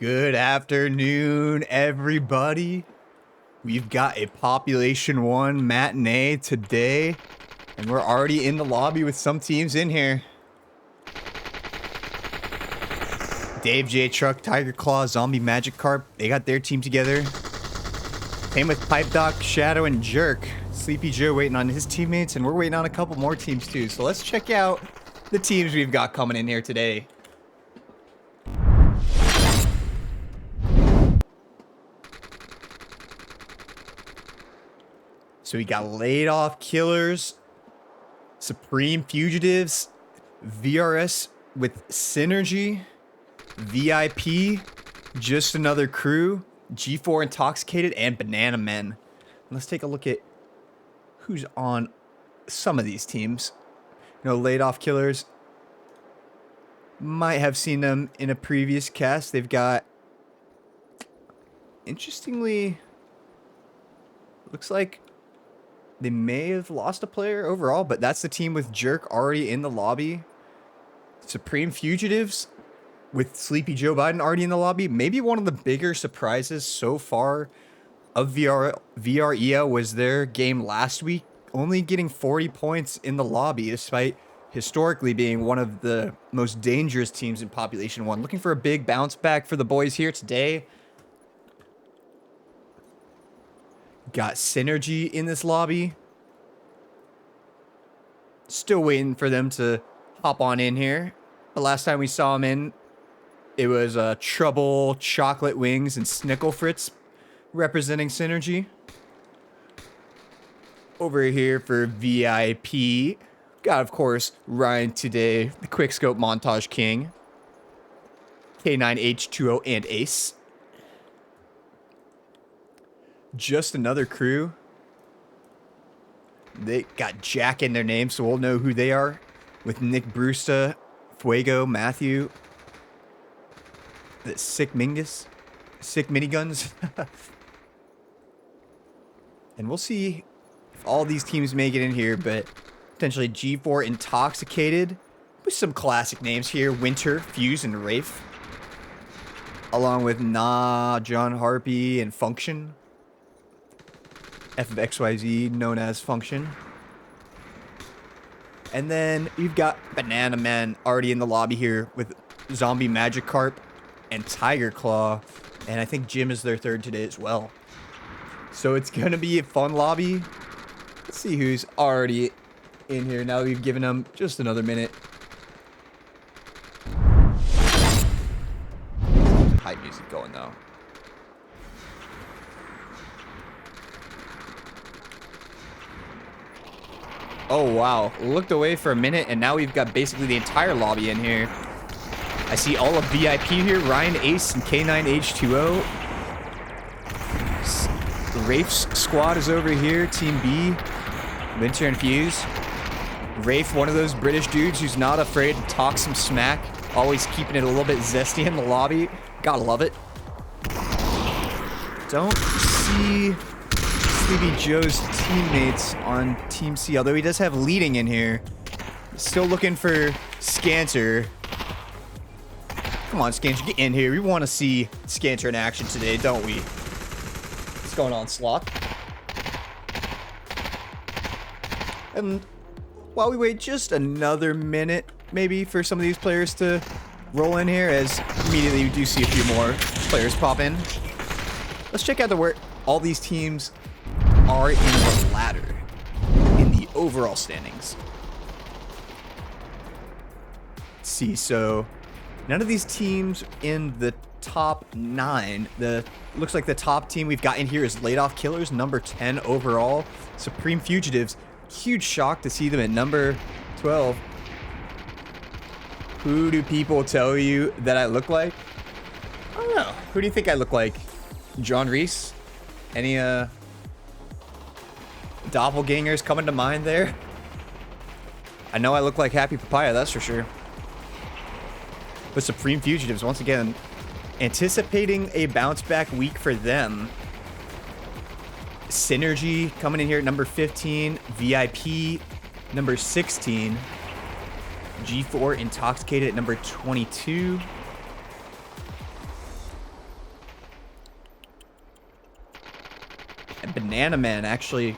Good afternoon, everybody. We've got a Population 1 matinee today, and we're already in the lobby with some teams in here. Dave J. Truck, Tiger Claw, Zombie Magic Carp, they got their team together. Same with Pipe Doc, Shadow, and Jerk. Sleepy Joe waiting on his teammates, and we're waiting on a couple more teams too. So let's check out the teams we've got coming in here today. So we got Laid Off Killers, Supreme Fugitives, VRS with Synergy, VIP, Just Another Crew, G4 Intoxicated, and Banana Men. Let's take a look at who's on some of these teams. You know, Laid Off Killers, might have seen them in a previous cast. They've got, interestingly, looks like they may have lost a player overall, but that's the team with Jerk already in the lobby. Supreme Fugitives with Sleepy Joe Biden already in the lobby. Maybe one of the bigger surprises so far of VREL was their game last week, only getting 40 points in the lobby, despite historically being one of the most dangerous teams in Population 1. Looking for a big bounce back for the boys here today. Got Synergy in this lobby. Still waiting for them to hop on in here. The last time we saw them in, it was Trouble, Chocolate Wings, and Snickle Fritz representing Synergy. Over here for VIP, got, of course, Ryan today, the Quickscope Montage King, K9H2O, and Ace. Just Another Crew. They got Jack in their name, so we'll know who they are. With Nick Brusta, Fuego, Matthew, the Sick Mingus, Sick Miniguns. And we'll see if all these teams make it in here, but potentially G4 Intoxicated with some classic names here. Winter, Fuse, and Rafe. Along with Nah, John Harpy, and Function. F of XYZ, known as Function. And then we've got Banana Man already in the lobby here with Zombie Magic Carp and Tiger Claw. And I think Jim is their third today as well. So it's going to be a fun lobby. Let's see who's already in here now that we've given them just another minute. Hype music going though. Oh, wow. Looked away for a minute, and now we've got basically the entire lobby in here. I see all of VIP here. Ryan, Ace, and K9H2O. Rafe's squad is over here. Team B. Winter and Fuse. Rafe, one of those British dudes who's not afraid to talk some smack. Always keeping it a little bit zesty in the lobby. Gotta love it. Don't see Sleepy Joe's teammates on Team C, although he does have leading in here. Still looking for Scanter. Come on, Scanter, get in here. We want to see Scanter in action today, don't we? What's going on, Sloth? And while we wait just another minute, maybe, for some of these players to roll in here, as immediately we do see a few more players pop in. Let's check out where all these teams are in the ladder, in the overall standings. Let's see, so none of these teams in the top 9. Looks like the top team we've got in here is Laid Off Killers, number 10 overall. Supreme Fugitives, huge shock to see them at number 12. Who do people tell you that I look like? I don't know. Who do you think I look like? John Reese? Any doppelgangers coming to mind there? I know I look like Happypapaya, that's for sure. But Supreme Fugitives, once again, anticipating a bounce back week for them. Synergy coming in here at number 15. VIP number 16. G4 Intoxicated at number 22. And Banana Man actually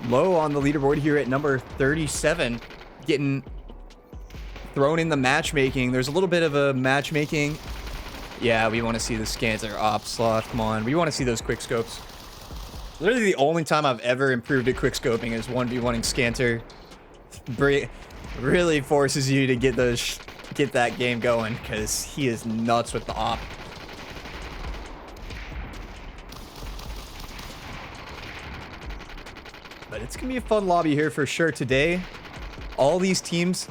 low on the leaderboard here at number 37, getting thrown in the matchmaking. There's a little bit of a matchmaking. Yeah, we want to see the Scanter op sloth. Come on, we want to see those quick scopes. Literally the only time I've ever improved at quick scoping is 1v1ing Scanter. Really forces you to get that game going because he is nuts with the op. But it's gonna be a fun lobby here for sure today. All these teams,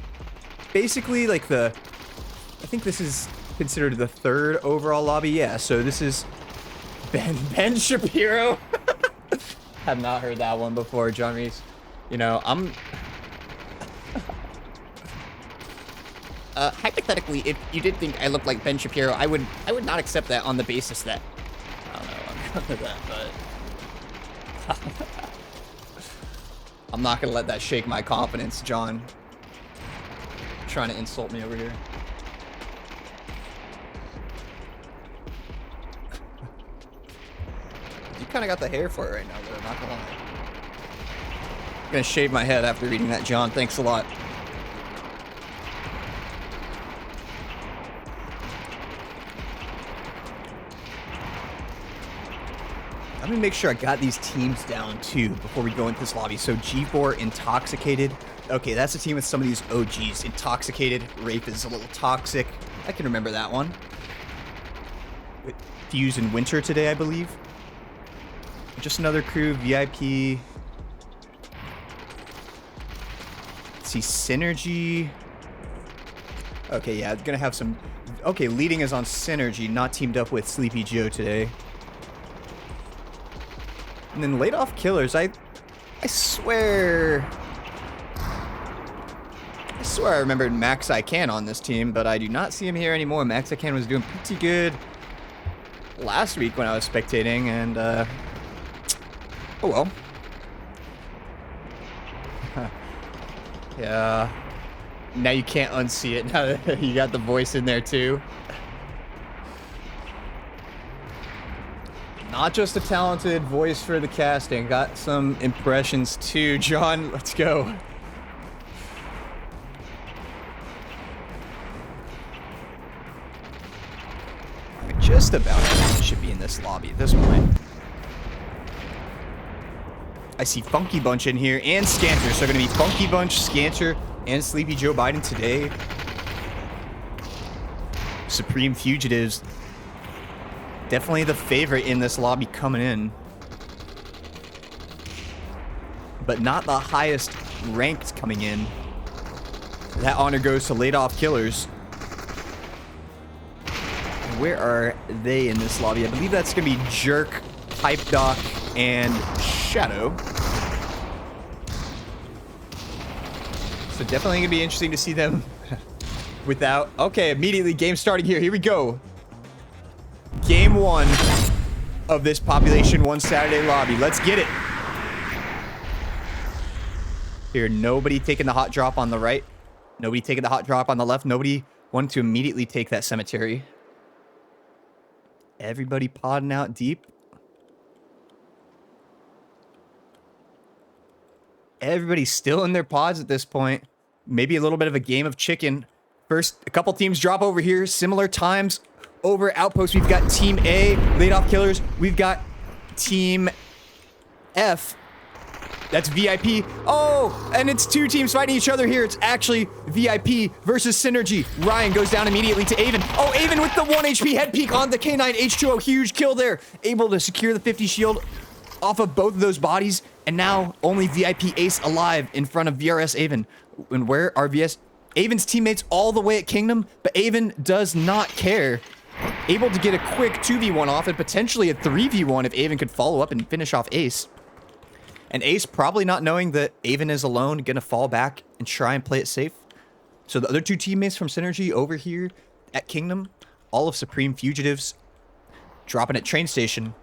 basically like I think this is considered the 3rd overall lobby. Yeah, so this is Ben Shapiro. Have not heard that one before, John Reese. You know, hypothetically, if you did think I looked like Ben Shapiro, I would not accept that on the basis that I don't know, I'm good at that, but I'm not gonna let that shake my confidence, John. Trying to insult me over here. You kind of got the hair for it right now, though, not gonna lie. I'm gonna shave my head after reading that, John. Thanks a lot. Let me make sure I got these teams down too before we go into this lobby. So G4 Intoxicated. Okay, that's a team with some of these OGs. Intoxicated. Rape is a little toxic. I can remember that one. With Fuse and Winter today, I believe. Just another crew. VIP. Let's see. Synergy. Okay, yeah, gonna have some... Okay, leading is on Synergy, not teamed up with Sleepy Joe today. And then laid off Killers. I swear I remembered Max I Can on this team, but I do not see him here anymore. Max I Can was doing pretty good last week when I was spectating, and oh well. Yeah. Now you can't unsee it now that you got the voice in there too. Not just a talented voice for the casting, got some impressions too. John, let's go. Just about should be in this lobby at this point. I see Funky Bunch in here and Scanter, so going to be Funky Bunch, Scanter, and Sleepy Joe Biden today. Supreme Fugitives. Definitely the favorite in this lobby coming in. But not the highest ranked coming in. That honor goes to laid off Killers. Where are they in this lobby? I believe that's going to be Jerk, Hype Doc, and Shadow. So definitely going to be interesting to see them without... Okay, immediately game starting here. Here we go. Game 1 of this Population 1 Saturday lobby. Let's get it. Here, nobody taking the hot drop on the right. Nobody taking the hot drop on the left. Nobody wanted to immediately take that cemetery. Everybody podding out deep. Everybody's still in their pods at this point. Maybe a little bit of a game of chicken. First, a couple teams drop over here. Similar times. Over Outpost, we've got Team A, laid off Killers. We've got Team F. That's VIP. Oh, and it's 2 teams fighting each other here. It's actually VIP versus Synergy. Ryan goes down immediately to Avon. Oh, Avon with the 1 HP head peek on the K9 H2O. Huge kill there. Able to secure the 50 shield off of both of those bodies. And now only VIP Ace alive in front of VRS Avon. And where are Avon's teammates all the way at Kingdom? But Avon does not care. Able to get a quick 2v1 off and potentially a 3v1 if Avon could follow up and finish off Ace. And Ace probably not knowing that Avon is alone, gonna fall back and try and play it safe. So the other 2 teammates from Synergy over here at Kingdom, all of Supreme Fugitives, dropping at train station.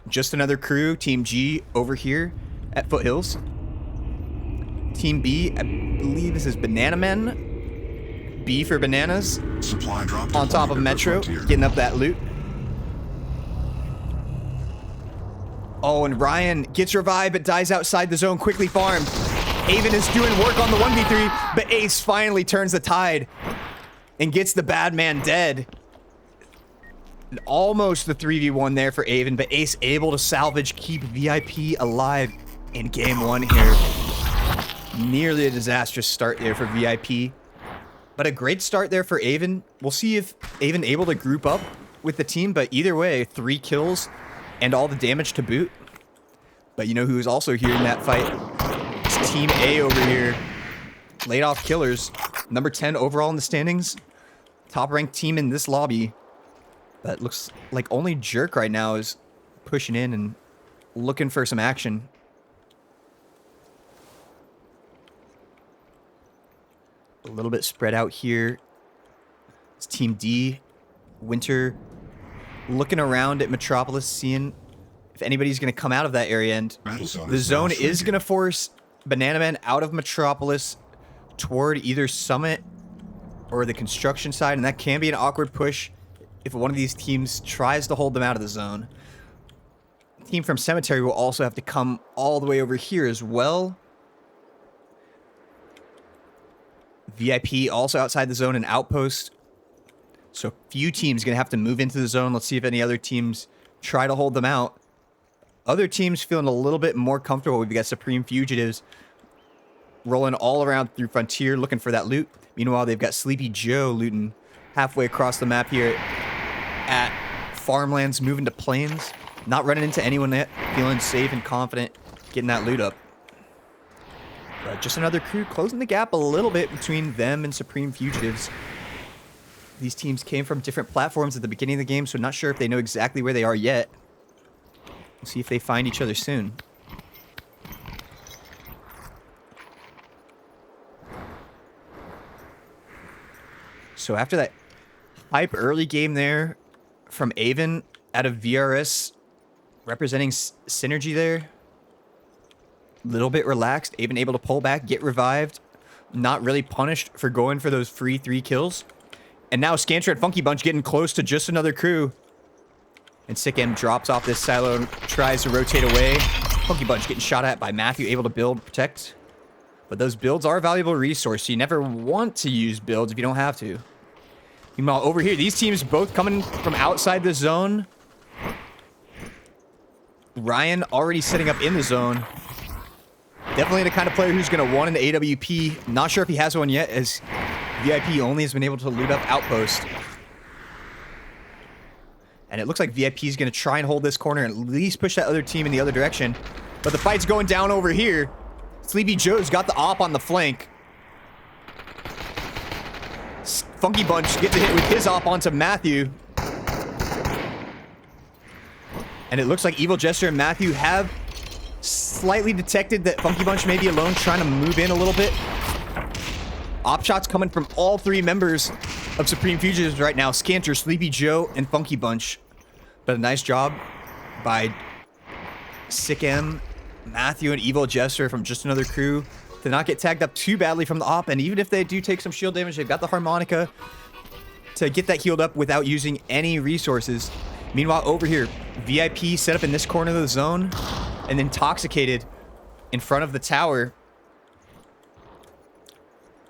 Just another crew, Team G over here at Foothills. Team B, I believe this is Banana Men. B for bananas. Supply drop on top of Metro, getting up that loot. Oh, and Ryan gets revived, but dies outside the zone, quickly farmed. Avon is doing work on the 1v3, but Ace finally turns the tide and gets the bad man dead. Almost the 3v1 there for Avon, but Ace able to salvage, keep VIP alive in game 1 here. Nearly a disastrous start there for VIP, but a great start there for Avon. We'll see if Avon able to group up with the team, but either way, 3 kills and all the damage to boot. But you know who's also here in that fight? It's Team A over here. Laid off killers. Number 10 overall in the standings. Top ranked team in this lobby. But looks like only Jerk right now is pushing in and looking for some action. A little bit spread out here. It's Team D. Winter looking around at Metropolis, seeing if anybody's going to come out of that area. And the zone is going to force Banana Man out of Metropolis toward either Summit or the construction side. And that can be an awkward push if one of these teams tries to hold them out of the zone. The team from Cemetery will also have to come all the way over here as well. VIP also outside the zone and outpost. So few teams going to have to move into the zone. Let's see if any other teams try to hold them out. Other teams feeling a little bit more comfortable. We've got Supreme Fugitives rolling all around through Frontier looking for that loot. Meanwhile, they've got Sleepy Joe looting halfway across the map here at Farmlands, moving to Plains. Not running into anyone yet. Feeling safe and confident getting that loot up. But just another crew closing the gap a little bit between them and Supreme Fugitives. These teams came from different platforms at the beginning of the game, so not sure if they know exactly where they are yet. We'll see if they find each other soon. So after that hype early game there from Avon out of VRS representing Synergy there. Little bit relaxed. Avon able to pull back, get revived. Not really punished for going for those free 3 kills. And now Scantra and Funky Bunch getting close to just another crew. And Sick M drops off this silo and tries to rotate away. Funky Bunch getting shot at by Matthew, able to build, protect. But those builds are a valuable resource, so you never want to use builds if you don't have to. Meanwhile, over here, these teams both coming from outside the zone. Ryan already setting up in the zone. Definitely the kind of player who's going to want an AWP. Not sure if he has one yet, as VIP only has been able to loot up Outpost. And it looks like VIP is going to try and hold this corner and at least push that other team in the other direction. But the fight's going down over here. Sleepy Joe's got the op on the flank. Funky Bunch gets a hit with his op onto Matthew. And it looks like Evil Jester and Matthew have slightly detected that Funky Bunch may be alone, trying to move in a little bit. Op shots coming from all 3 members of Supreme Fugitives right now. Scanter, Sleepy Joe, and Funky Bunch. But a nice job by Sick M, Matthew, and Evil Jester from Just Another Crew to not get tagged up too badly from the op. And even if they do take some shield damage, they've got the harmonica to get that healed up without using any resources. Meanwhile, over here, VIP set up in this corner of the zone and Intoxicated in front of the tower.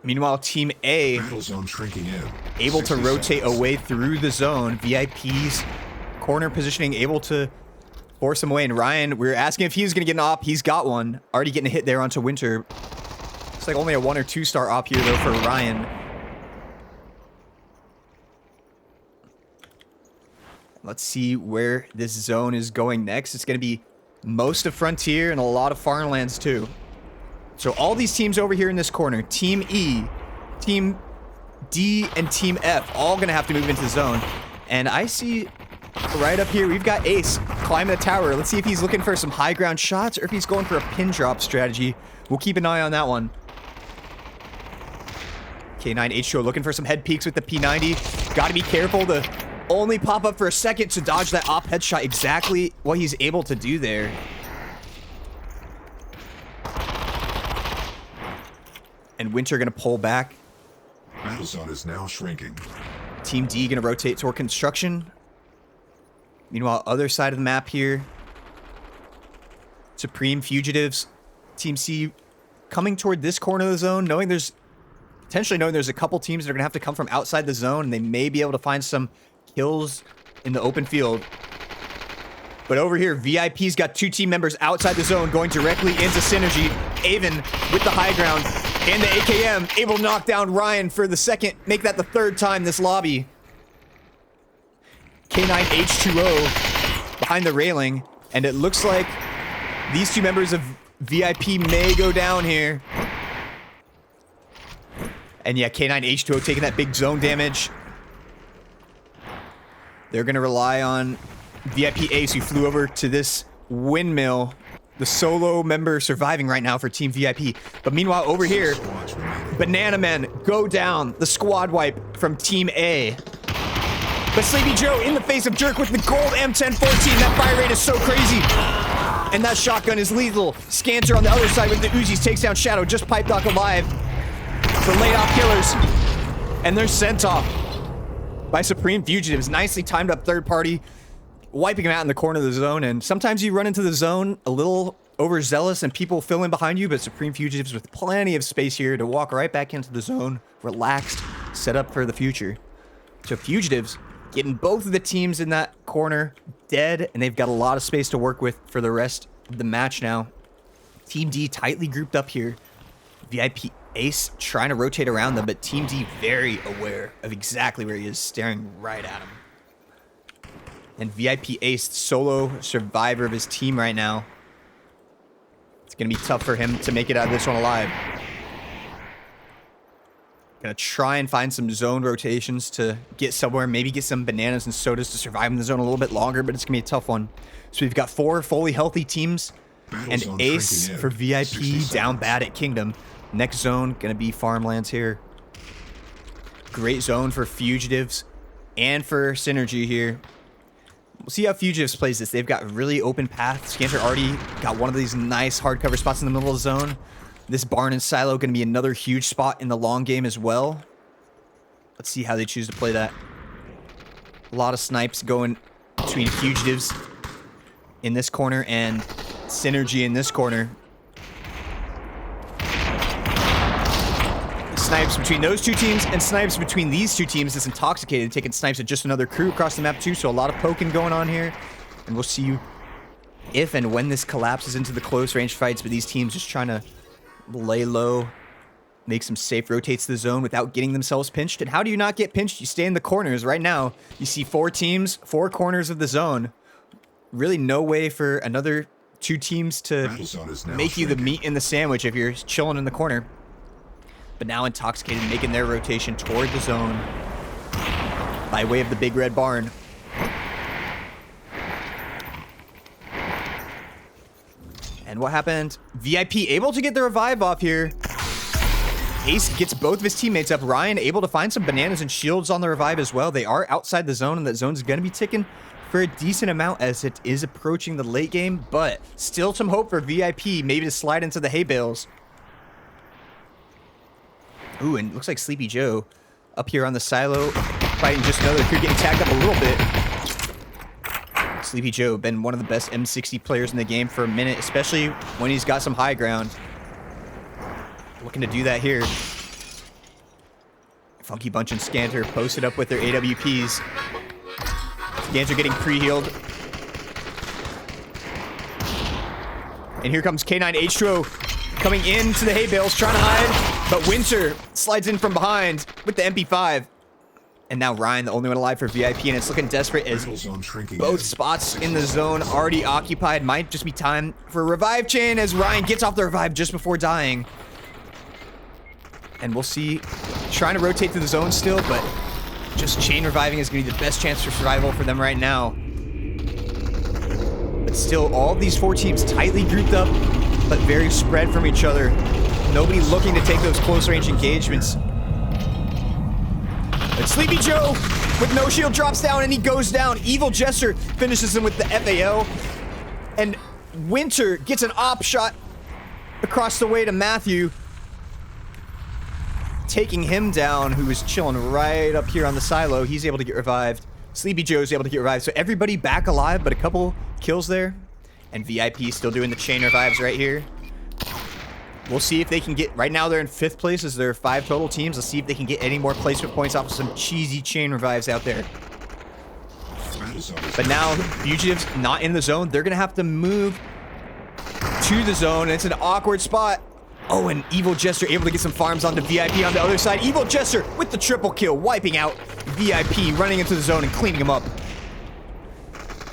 Meanwhile, Team A able to rotate away through the zone. VIP's corner positioning able to force him away. And Ryan, we were asking if he was going to get an op. He's got one. Already getting a hit there onto Winter. Looks like only a 1 or 2 star op here, though, for Ryan. Let's see where this zone is going next. It's going to be most of Frontier and a lot of Farmlands, too. So all these teams over here in this corner, Team E, Team D, and Team F, all going to have to move into the zone. And I see right up here, we've got Ace climbing the tower. Let's see if he's looking for some high ground shots or if he's going for a pin drop strategy. We'll keep an eye on that one. K9 H2O looking for some head peeks with the P90. Got to be careful to only pop up for a second to dodge that op headshot. Exactly what he's able to do there. And Winter going to pull back. Battle zone is now shrinking. Team D going to rotate toward construction. Meanwhile, other side of the map here. Supreme Fugitives, Team C, coming toward this corner of the zone, potentially knowing there's a couple teams that are going to have to come from outside the zone, and they may be able to find some kills in the open field. But over here, VIP's got 2 team members outside the zone going directly into Synergy. Avon with the high ground and the AKM able to knock down Ryan for the second, make that the 3rd time this lobby. K9H2O behind the railing, and it looks like these 2 members of VIP may go down here. And yeah, K9H2O taking that big zone damage. They're going to rely on VIP Ace, who flew over to this windmill. The solo member surviving right now for Team VIP. But meanwhile, over here, Banana Men go down. The squad wipe from Team A. But Sleepy Joe in the face of Jerk with the gold M1014. That fire rate is so crazy. And that shotgun is lethal. Scanter on the other side with the Uzis takes down Shadow, just piped off alive. The laid off killers. And they're sent off by Supreme Fugitives. Nicely timed up third party, wiping them out in the corner of the zone. And sometimes you run into the zone a little overzealous and people fill in behind you, but Supreme Fugitives with plenty of space here to walk right back into the zone, relaxed, set up for the future. So Fugitives getting both of the teams in that corner dead, and they've got a lot of space to work with for the rest of the match now. Team D tightly grouped up here. VIP Ace trying to rotate around them, but Team D very aware of exactly where he is, staring right at him. And VIP Ace, solo survivor of his team right now. It's going to be tough for him to make it out of this one alive. Gonna try and find some zone rotations to get somewhere, maybe get some bananas and sodas to survive in the zone a little bit longer, but it's gonna be a tough one. So we've got 4 fully healthy teams, and Ace for VIP down bad at Kingdom. Next zone gonna be Farmlands here. Great zone for Fugitives and for Synergy here. We'll see how Fugitives plays this. They've got really open paths. Scanter already got one of these nice hardcover spots in the middle of the zone. This barn and silo going to be another huge spot in the long game as well. Let's see how they choose to play that. A lot of snipes going between Fugitives in this corner and Synergy in this corner. Snipes between those 2 teams and snipes between these 2 teams is Intoxicated, taking snipes at just another crew across the map too, so a lot of poking going on here. And we'll see if and when this collapses into the close range fights, but these teams just trying to lay low, make some safe rotates to the zone without getting themselves pinched. And how do you not get pinched? You stay in the corners. Right now, you see 4 teams, 4 corners of the zone. Really no way for another 2 teams to make you the meat in the sandwich if you're chilling in the corner. But now Intoxicated making their rotation toward the zone by way of the big red barn. And what happened? VIP able to get the revive off here. Ace gets both of his teammates up. Ryan able to find some bananas and shields on the revive as well. They are outside the zone, and that zone's going to be ticking for a decent amount as it is approaching the late game, but still some hope for VIP maybe to slide into the hay bales. Ooh, and it looks like Sleepy Joe up here on the silo fighting just another crew, getting tagged up a little bit. Sleepy Joe, been one of the best M60 players in the game for a minute, especially when he's got some high ground. Looking to do that here. Funky Bunch and Scanter posted up with their AWPs. Scanter getting pre-healed. And here comes K9H2O coming into the hay bales, trying to hide, but Winter slides in from behind with the MP5. And now Ryan, the only one alive for VIP, and it's looking desperate as both spots in the zone already occupied. Might just be time for a revive chain as Ryan gets off the revive just before dying. And we'll see, trying to rotate through the zone still, but just chain reviving is going to be the best chance for survival for them right now. But still, all of these 4 teams tightly grouped up, but very spread from each other. Nobody looking to take those close range engagements. But Sleepy Joe with no shield drops down and he goes down. Evil Jester finishes him with the FAL. And Winter gets an op shot across the way to Matthew, taking him down, who is chilling right up here on the silo. He's able to get revived. Sleepy Joe's able to get revived. So everybody back alive, but a couple kills there. And VIP still doing the chain revives right here. We'll see if they can get... Right now, they're in 5th place as there are 5 total teams. Let's see if they can get any more placement points off of some cheesy chain revives out there. But now, Fugitives not in the zone. They're going to have to move to the zone. It's an awkward spot. Oh, and Evil Jester able to get some farms onto VIP on the other side. Evil Jester with the triple kill, wiping out VIP, running into the zone and cleaning him up.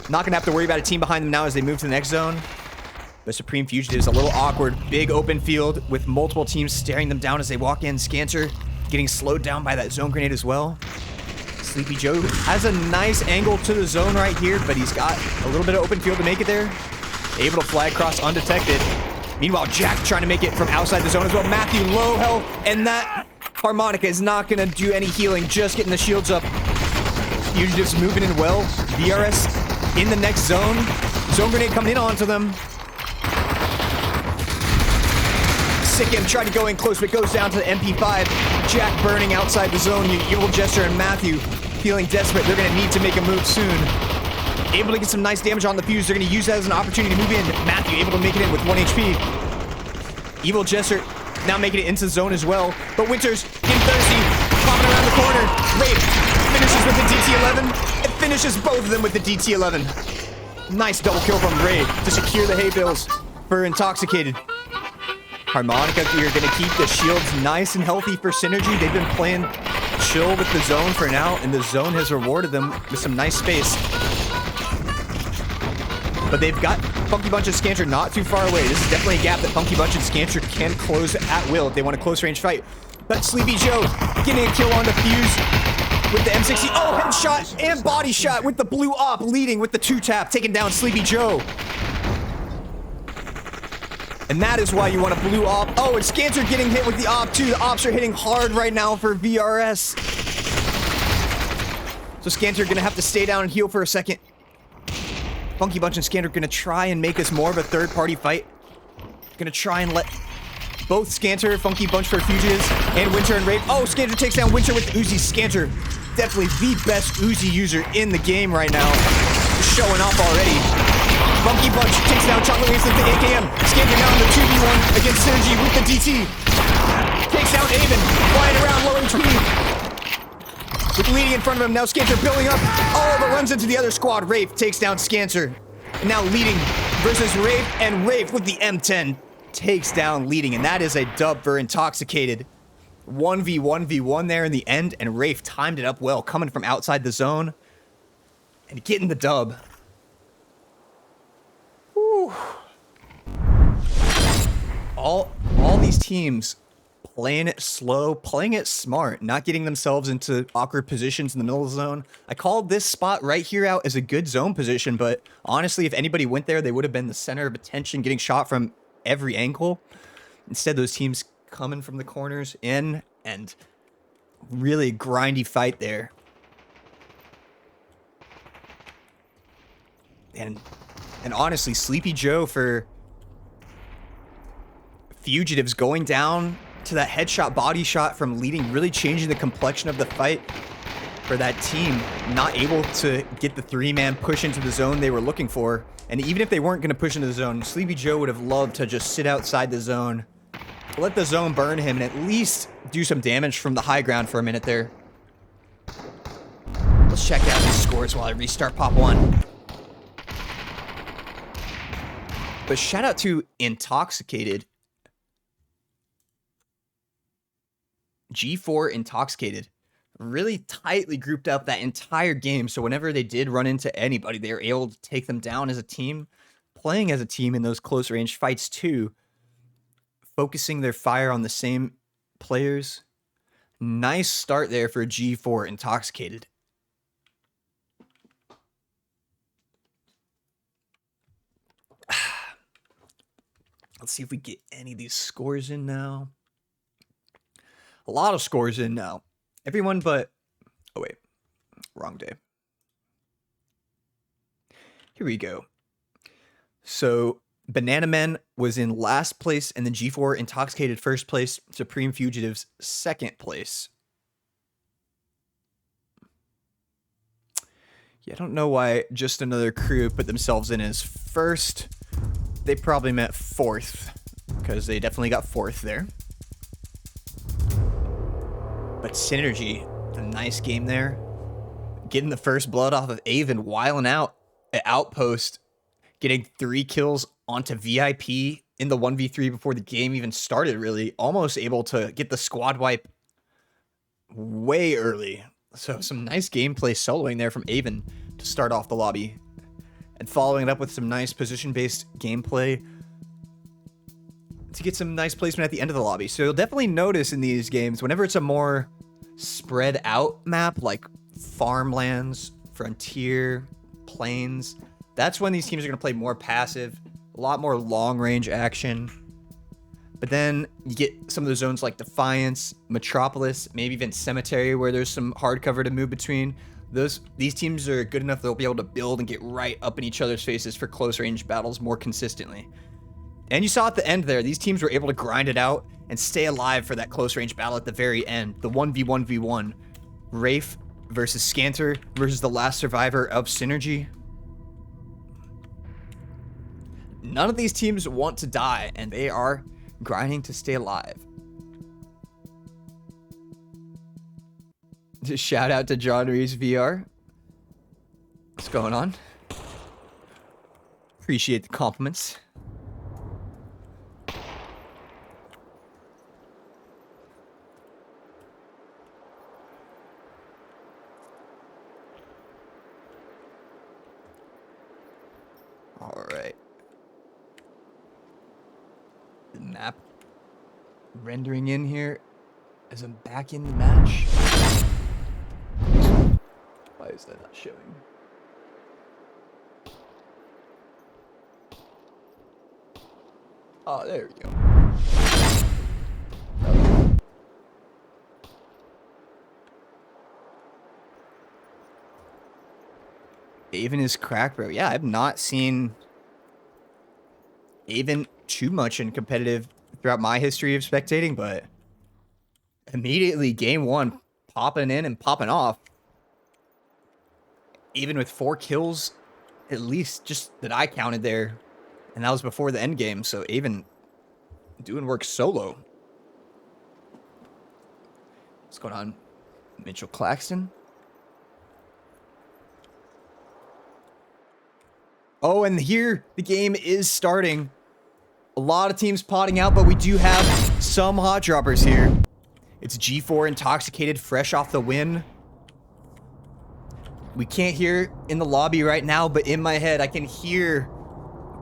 Not going to have to worry about a team behind them now as they move to the next zone. The Supreme Fugitives, a little awkward. Big open field with multiple teams staring them down as they walk in. Scanter getting slowed down by that zone grenade as well. Sleepy Joe has a nice angle to the zone right here, but he's got a little bit of open field to make it there. Able to fly across undetected. Meanwhile, Jack trying to make it from outside the zone as well. Matthew, low health, and that Harmonica is not going to do any healing, just getting the shields up. Fugitives moving in well. VRS in the next zone. Zone grenade coming in onto them. Sickham tried to go in close, but goes down to the MP5. Jack burning outside the zone. Evil Jester and Matthew feeling desperate. They're going to need to make a move soon. Able to get some nice damage on the fuse. They're going to use that as an opportunity to move in. Matthew able to make it in with 1 HP. Evil Jester now making it into the zone as well. But Winters getting thirsty. Popping around the corner. Rape finishes with the DT-11. It finishes both of them with the DT-11. Nice double kill from Ray to secure the hay bales for Intoxicated. Harmonica, you're going to keep the shields nice and healthy for synergy. They've been playing chill with the zone for now, and the zone has rewarded them with some nice space. But they've got Funky Bunch and Scanter not too far away. This is definitely a gap that Funky Bunch and Scanter can close at will if they want a close range fight. But Sleepy Joe getting a kill on the fuse with the M60. Oh, headshot and body shot with the blue op leading with the 2-tap, taking down Sleepy Joe. And that is why you want a blue op. Oh, and Scanter getting hit with the op too. The ops are hitting hard right now for VRS. So Scanter gonna have to stay down and heal for a second. Funky Bunch and Scanter gonna try and make this more of a third-party fight. Gonna try and let both Scanter, Funky Bunch for Fugitives, and Winter and Rape. Oh, Scanter takes down Winter with Uzi. Scanter, definitely the best Uzi user in the game right now. Showing off already. Funky Bunch takes down Chocolate Wings with the AKM. Scanter down the 2v1 against Synergy with the DT. Takes down Avon, flying around low HP. With leading in front of him, now Scanter building up. Oh, but runs into the other squad. Rafe takes down Scanter. And now leading versus Rafe, and Rafe with the M10 takes down leading. And that is a dub for Intoxicated. 1v1v1 there in the end, and Rafe timed it up well, coming from outside the zone and getting the dub. Whew. All these teams playing it slow, playing it smart, not getting themselves into awkward positions in the middle of the zone. I called this spot right here out as a good zone position, but honestly, if anybody went there, they would have been the center of attention, getting shot from every angle. Instead, those teams coming from the corners in, and really grindy fight there. And honestly, Sleepy Joe for Fugitives going down to that headshot body shot from leading, really changing the complexion of the fight for that team. Not able to get the 3-man push into the zone they were looking for. And even if they weren't going to push into the zone, Sleepy Joe would have loved to just sit outside the zone, let the zone burn him, and at least do some damage from the high ground for a minute there. Let's check out these scores while I restart Pop 1. But shout out to Intoxicated. G4 Intoxicated really tightly grouped up that entire game, so whenever they did run into anybody, they were able to take them down as a team, playing as a team in those close range fights too, focusing their fire on the same players. Nice start there for G4 Intoxicated. Let's see if we get any of these scores in now. A lot of scores in now. Everyone but... Oh, wait. Wrong day. Here we go. So, Banana Men was in last place, and then G4 Intoxicated first place. Supreme Fugitives second place. Yeah, I don't know why just another crew put themselves in as first. they probably meant 4th, because they definitely got 4th there. But Synergy, a nice game there. Getting the first blood off of Avon, wiling out at Outpost, getting 3 kills onto VIP in the 1v3 before the game even started, really. Almost able to get the squad wipe way early. So some nice gameplay soloing there from Avon to start off the lobby. And following it up with some nice position-based gameplay to get some nice placement at the end of the lobby. So you'll definitely notice in these games, whenever it's a more spread out map, like farmlands, frontier, plains, that's when these teams are going to play more passive, a lot more long-range action. But then you get some of the zones like Defiance, Metropolis, maybe even Cemetery, where there's some hard cover to move between. These teams are good enough they'll be able to build and get right up in each other's faces for close range battles more consistently. And you saw at the end there, these teams were able to grind it out and stay alive for that close range battle at the very end. The 1v1v1. Rafe versus Scanter versus the last survivor of Synergy. None of these teams want to die, and they are grinding to stay alive. Just shout out to John Reese VR. What's going on? Appreciate the compliments. All right. The map rendering in here as I'm back in the match. Why is that not showing? Oh, there we go. Avon is cracked, bro. Yeah, I've not seen Avon too much in competitive throughout my history of spectating, but immediately game 1 popping in and popping off. Even with 4 kills, at least just that I counted there. And that was before the end game, so Avon doing work solo. What's going on? Mitchell Claxton. Oh, and here the game is starting. A lot of teams potting out, but we do have some hot droppers here. It's G4 Intoxicated, fresh off the win. We can't hear in the lobby right now, but in my head, I can hear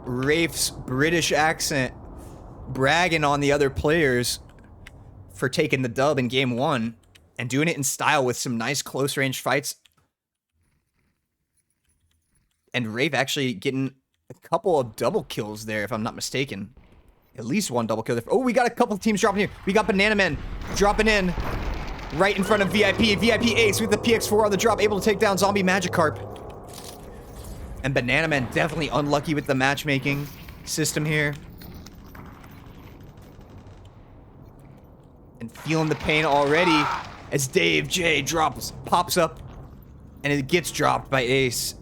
Rafe's British accent bragging on the other players for taking the dub in game 1 and doing it in style with some nice close range fights. And Rafe actually getting a couple of double kills there, if I'm not mistaken. At least one double kill there. Oh, we got a couple of teams dropping here. We got Banana Man dropping in right in front of VIP. VIP Ace with the PX4 on the drop, able to take down Zombie Magikarp. And Banana Man definitely unlucky with the matchmaking system here. And feeling the pain already as Dave J pops up, and it gets dropped by Ace.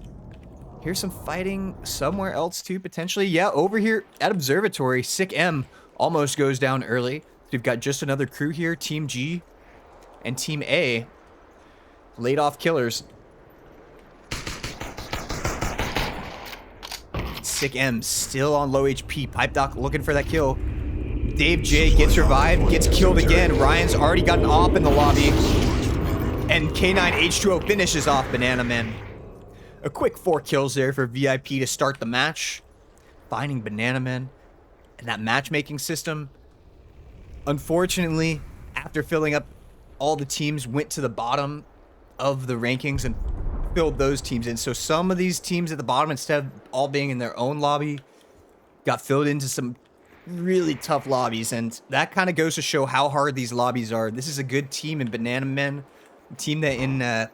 Here's some fighting somewhere else too, potentially. Yeah, over here at Observatory, Sick M almost goes down early. We've got just another crew here, Team G and Team A. Laid off killers. Sick M still on low HP. Pipe Doc looking for that kill. Dave J gets revived, gets killed again. Ryan's already got an op in the lobby. And K9 H2O finishes off Banana Man. A quick 4 kills there for VIP to start the match. Finding Banana Man. And that matchmaking system, unfortunately, after filling up, all the teams went to the bottom of the rankings and filled those teams in. So some of these teams at the bottom, instead of all being in their own lobby, got filled into some really tough lobbies. And that kind of goes to show how hard these lobbies are. This is a good team in Banana Man. A team that in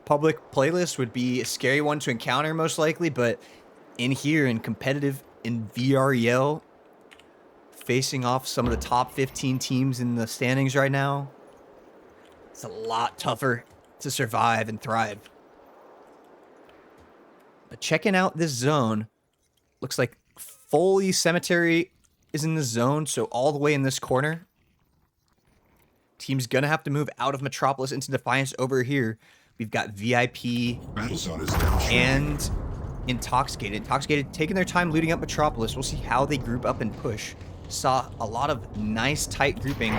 public playlist would be a scary one to encounter most likely, but in here in competitive in VREL, facing off some of the top 15 teams in the standings right now, it's a lot tougher to survive and thrive. But checking out this zone, looks like Fully Cemetery is in the zone, so all the way in this corner. Team's gonna have to move out of Metropolis into Defiance over here. We've got VIP Battle zone is now shrinking. and Intoxicated. Intoxicated taking their time looting up Metropolis. We'll see how they group up and push. Saw a lot of nice tight grouping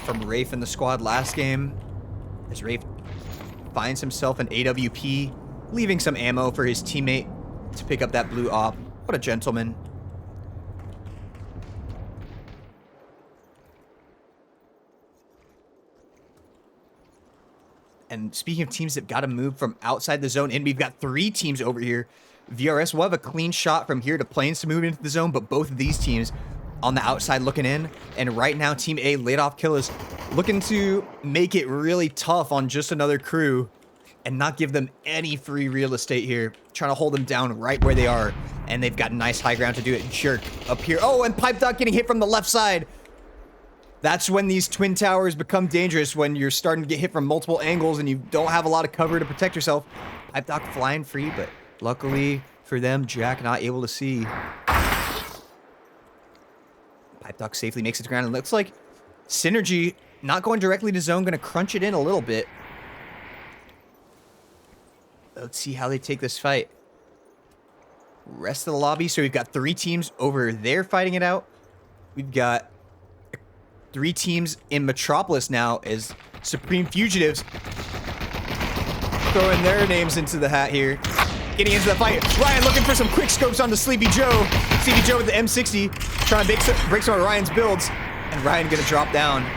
from Rafe in the squad last game, as Rafe finds himself an AWP, leaving some ammo for his teammate to pick up that blue op. What a gentleman. And speaking of teams that got to move from outside the zone, and we've got 3 teams over here. VRS will have a clean shot from here to Plains to move into the zone, but both of these teams on the outside looking in. And right now, Team A, laid off Killers, looking to make it really tough on just another crew and not give them any free real estate here. Trying to hold them down right where they are. And they've got nice high ground to do it. Jerk up here. Oh, and Pipe Duck getting hit from the left side. That's when these twin towers become dangerous, when you're starting to get hit from multiple angles and you don't have a lot of cover to protect yourself. Pipe Duck flying free, but luckily for them, Jack not able to see. Pipe Duck safely makes it to ground. It looks like Synergy not going directly to zone, going to crunch it in a little bit. Let's see how they take this fight. Rest of the lobby. So we've got 3 teams over there fighting it out. We've got 3 teams in Metropolis now as Supreme Fugitives throwing their names into the hat here. Getting into the fight. Ryan looking for some quick scopes onto Sleepy Joe. Sleepy Joe with the M60 trying to break some of Ryan's builds. And Ryan gonna drop down.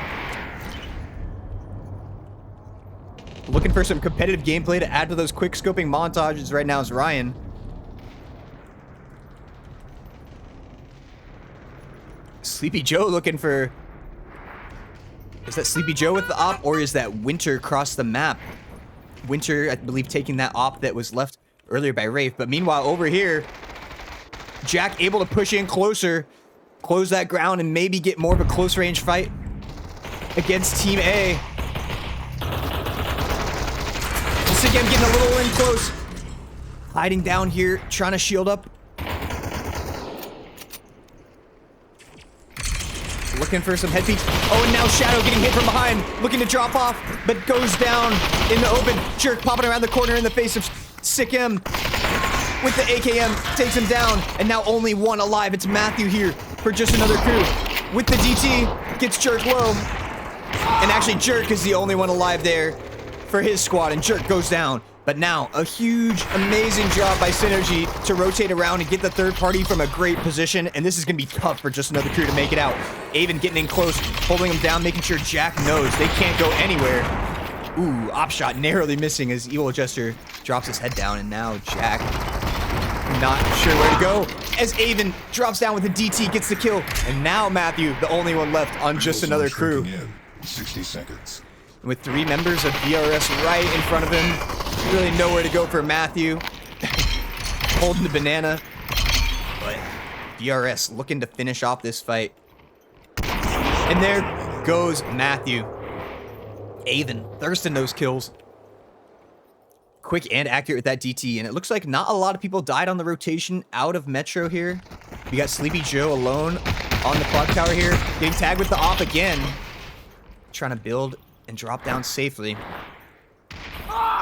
Looking for some competitive gameplay to add to those quick scoping montages right now is Ryan. Sleepy Joe looking for... Is that Sleepy Joe with the op, or is that Winter across the map? Winter, I believe, taking that op that was left earlier by Rafe. But meanwhile, over here, Jack able to push in closer, close that ground, and maybe get more of a close range fight against Team A. Once again, getting a little in close. Hiding down here, trying to shield up. Looking for some head peeks. Oh, and now Shadow getting hit from behind. Looking to drop off, but goes down in the open. Jerk popping around the corner in the face of Sick M. With the AKM, takes him down. And now only one alive. It's Matthew here for just another crew. With the DT, gets Jerk low. And actually, Jerk is the only one alive there for his squad. And Jerk goes down. But now, a huge, amazing job by Synergy to rotate around and get the third party from a great position. And this is going to be tough for just another crew to make it out. Avon getting in close, holding him down, making sure Jack knows they can't go anywhere. Ooh, op shot narrowly missing as Evil Jester drops his head down. And now Jack not sure where to go. As Avon drops down with a DT, gets the kill. And now Matthew, the only one left on just another crew. 60 seconds. With 3 members of VRS right in front of him. Really nowhere to go for Matthew. Holding the banana. But VRS looking to finish off this fight. And there goes Matthew. Avon thirsting those kills. Quick and accurate with that DT. And it looks like not a lot of people died on the rotation out of Metro here. We got Sleepy Joe alone on the clock tower here. Getting tagged with the op again. Trying to build and drop down safely.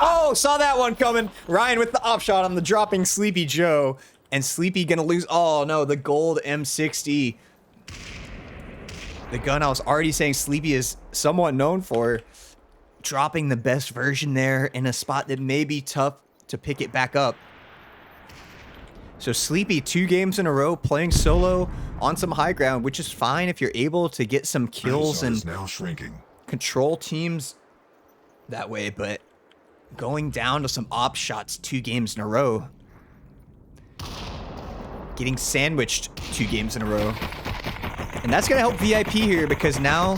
Oh, saw that one coming. Ryan with the op shot on the dropping Sleepy Joe. And Sleepy gonna lose. Oh no, the gold M60. The gun I was already saying Sleepy is somewhat known for. Dropping the best version there in a spot that may be tough to pick it back up. So Sleepy, 2 games in a row playing solo on some high ground, which is fine if you're able to get some kills and now shrinking. Control teams that way, but going down to some op shots 2 games in a row. Getting sandwiched 2 games in a row. And that's going to help VIP here because now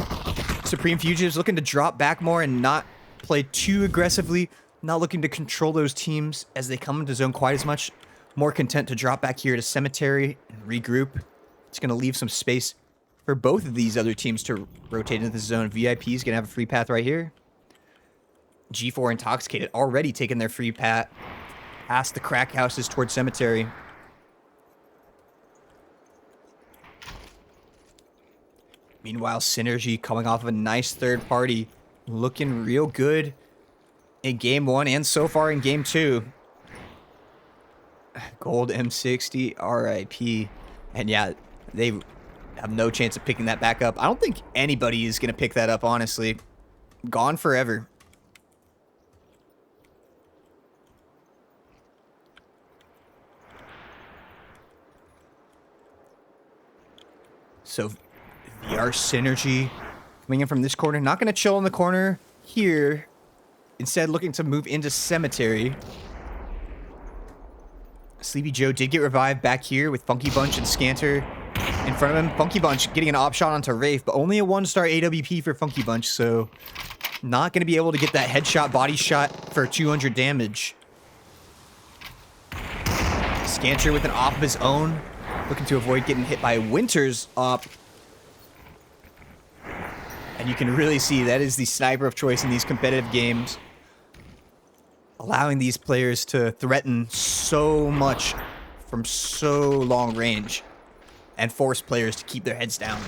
Supreme Fugitives looking to drop back more and not play too aggressively. Not looking to control those teams as they come into zone quite as much. More content to drop back here to Cemetery and regroup. It's going to leave some space for both of these other teams to rotate into the zone. VIP is going to have a free path right here. G4 Intoxicated already taking their free path past the crack houses towards Cemetery. Meanwhile, Synergy coming off of a nice third party, looking real good in game 1 and so far in game 2. Gold M60, RIP. And yeah, they have no chance of picking that back up. I don't think anybody is going to pick that up, honestly. Gone forever. So, VR Synergy coming in from this corner. Not going to chill in the corner here. Instead, looking to move into Cemetery. Sleepy Joe did get revived back here with Funky Bunch and Scanter in front of him. Funky Bunch getting an op shot onto Wraith, but only a 1-star AWP for Funky Bunch, so not going to be able to get that headshot body shot for 200 damage. Scanter with an op of his own, looking to avoid getting hit by Winter's op. And you can really see that is the sniper of choice in these competitive games. Allowing these players to threaten so much from so long range and force players to keep their heads down.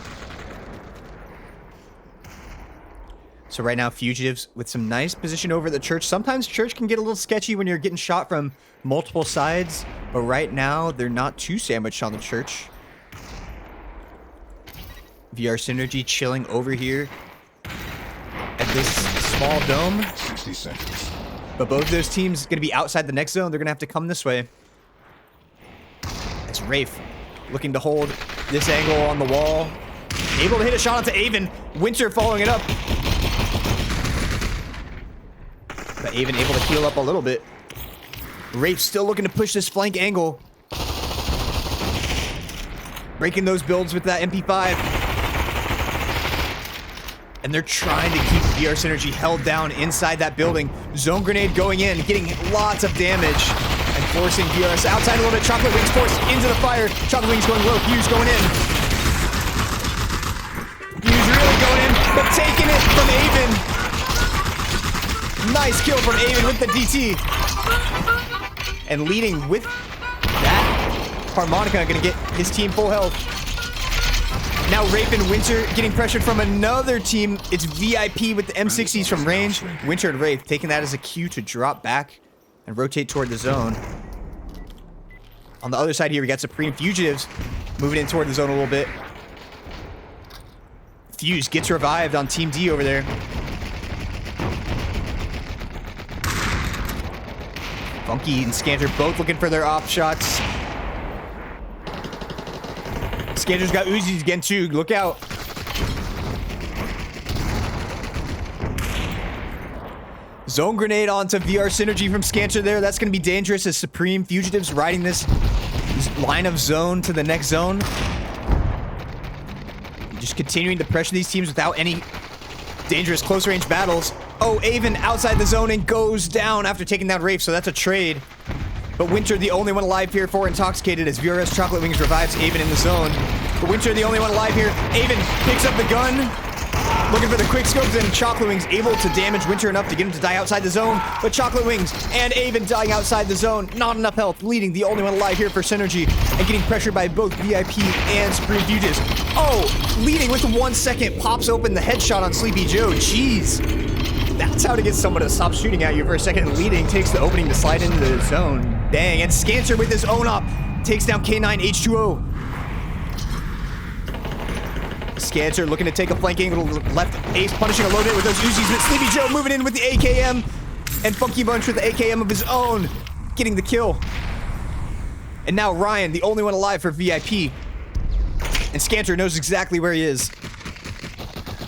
So right now, Fugitives with some nice position over the church. Sometimes church can get a little sketchy when you're getting shot from multiple sides, but right now they're not too sandwiched on the church. VR Synergy chilling over here at this small dome. 60 seconds. But both those teams going to be outside the next zone. They're going to have to come this way. It's Wraith looking to hold this angle on the wall. Able to hit a shot onto Avon. Winter following it up. But Avon able to heal up a little bit. Wraith still looking to push this flank angle. Breaking those builds with that MP5. And they're trying to keep VR Synergy held down inside that building. Zone grenade going in, getting lots of damage. And forcing VRS outside a little bit. Chocolate Wings forced into the fire. Chocolate Wings going low. Fuse going in. Fuse really going in, but taking it from Avon. Nice kill from Avon with the DT. And leading with that, Harmonica going to get his team full health. Now Rape and Winter getting pressured from another team. It's VIP with the M60s from range. Winter and Wraith taking that as a cue to drop back and rotate toward the zone. On the other side here, we got Supreme Fugitives moving in toward the zone a little bit. Fuse gets revived on Team D over there. Funky and Scanter both looking for their op shots. Scanter's got Uzis again too. Look out. Zone grenade onto VR Synergy from Scanter there. That's going to be dangerous as Supreme Fugitives riding this line of zone to the next zone. Just continuing to pressure these teams without any dangerous close range battles. Oh, Avon outside the zone and goes down after taking down Rafe, so that's a trade. But Winter, the only one alive here for Intoxicated as VRS Chocolate Wings revives Avon in the zone. But Winter, the only one alive here. Avon picks up the gun, looking for the quick scopes, and Chocolate Wings able to damage Winter enough to get him to die outside the zone. But Chocolate Wings and Avon dying outside the zone. Not enough health, leading the only one alive here for Synergy and getting pressured by both VIP and Supreme Fugitives. Oh, leading with 1 second, pops open the headshot on Sleepy Joe. Jeez. That's how to get someone to stop shooting at you for a second. Leading takes the opening to slide into the zone. Dang, and Scanter with his own op takes down K9 H2O. Scanter looking to take a flank angle left. Ace punishing a load in with those Uzis, but Sleepy Joe moving in with the AKM. And Funky Bunch with the AKM of his own, getting the kill. And now Ryan, the only one alive for VIP. And Scanter knows exactly where he is.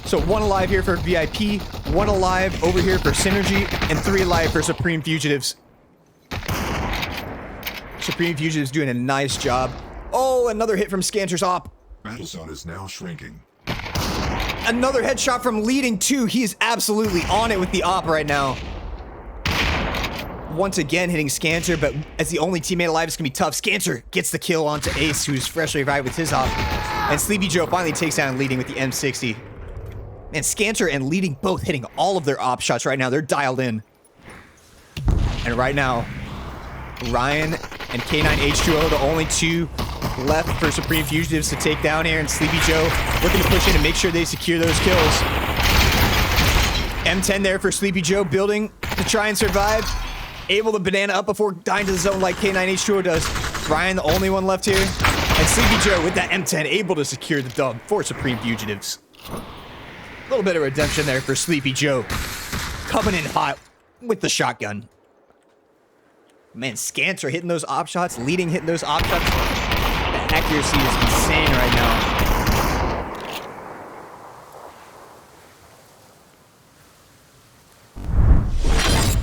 So 1 alive here for VIP, 1 alive over here for Synergy, and 3 alive for Supreme Fugitives. Supreme Fugitives doing a nice job. Oh, another hit from Scanter's op. Battle zone is now shrinking. Another headshot from Leading too. He is absolutely on it with the op right now. Once again hitting Scanter, but as the only teammate alive, it's gonna be tough. Scanter gets the kill onto Ace, who's freshly revived with his op. And Sleepy Joe finally takes down Leading with the M60. And Scanter and Leading both hitting all of their op shots right now. They're dialed in. And right now, Ryan and K9H2O, the only two left for Supreme Fugitives to take down here, and Sleepy Joe looking to push in and make sure they secure those kills. M10 there for Sleepy Joe, building to try and survive. Able to banana up before dying to the zone like K9H2O does. Ryan, the only one left here. And Sleepy Joe with that M10 able to secure the dub for Supreme Fugitives. A little bit of redemption there for Sleepy Joe. Coming in hot with the shotgun. Man, Scants are hitting those op shots, leading hitting those op shots. The accuracy is insane right now.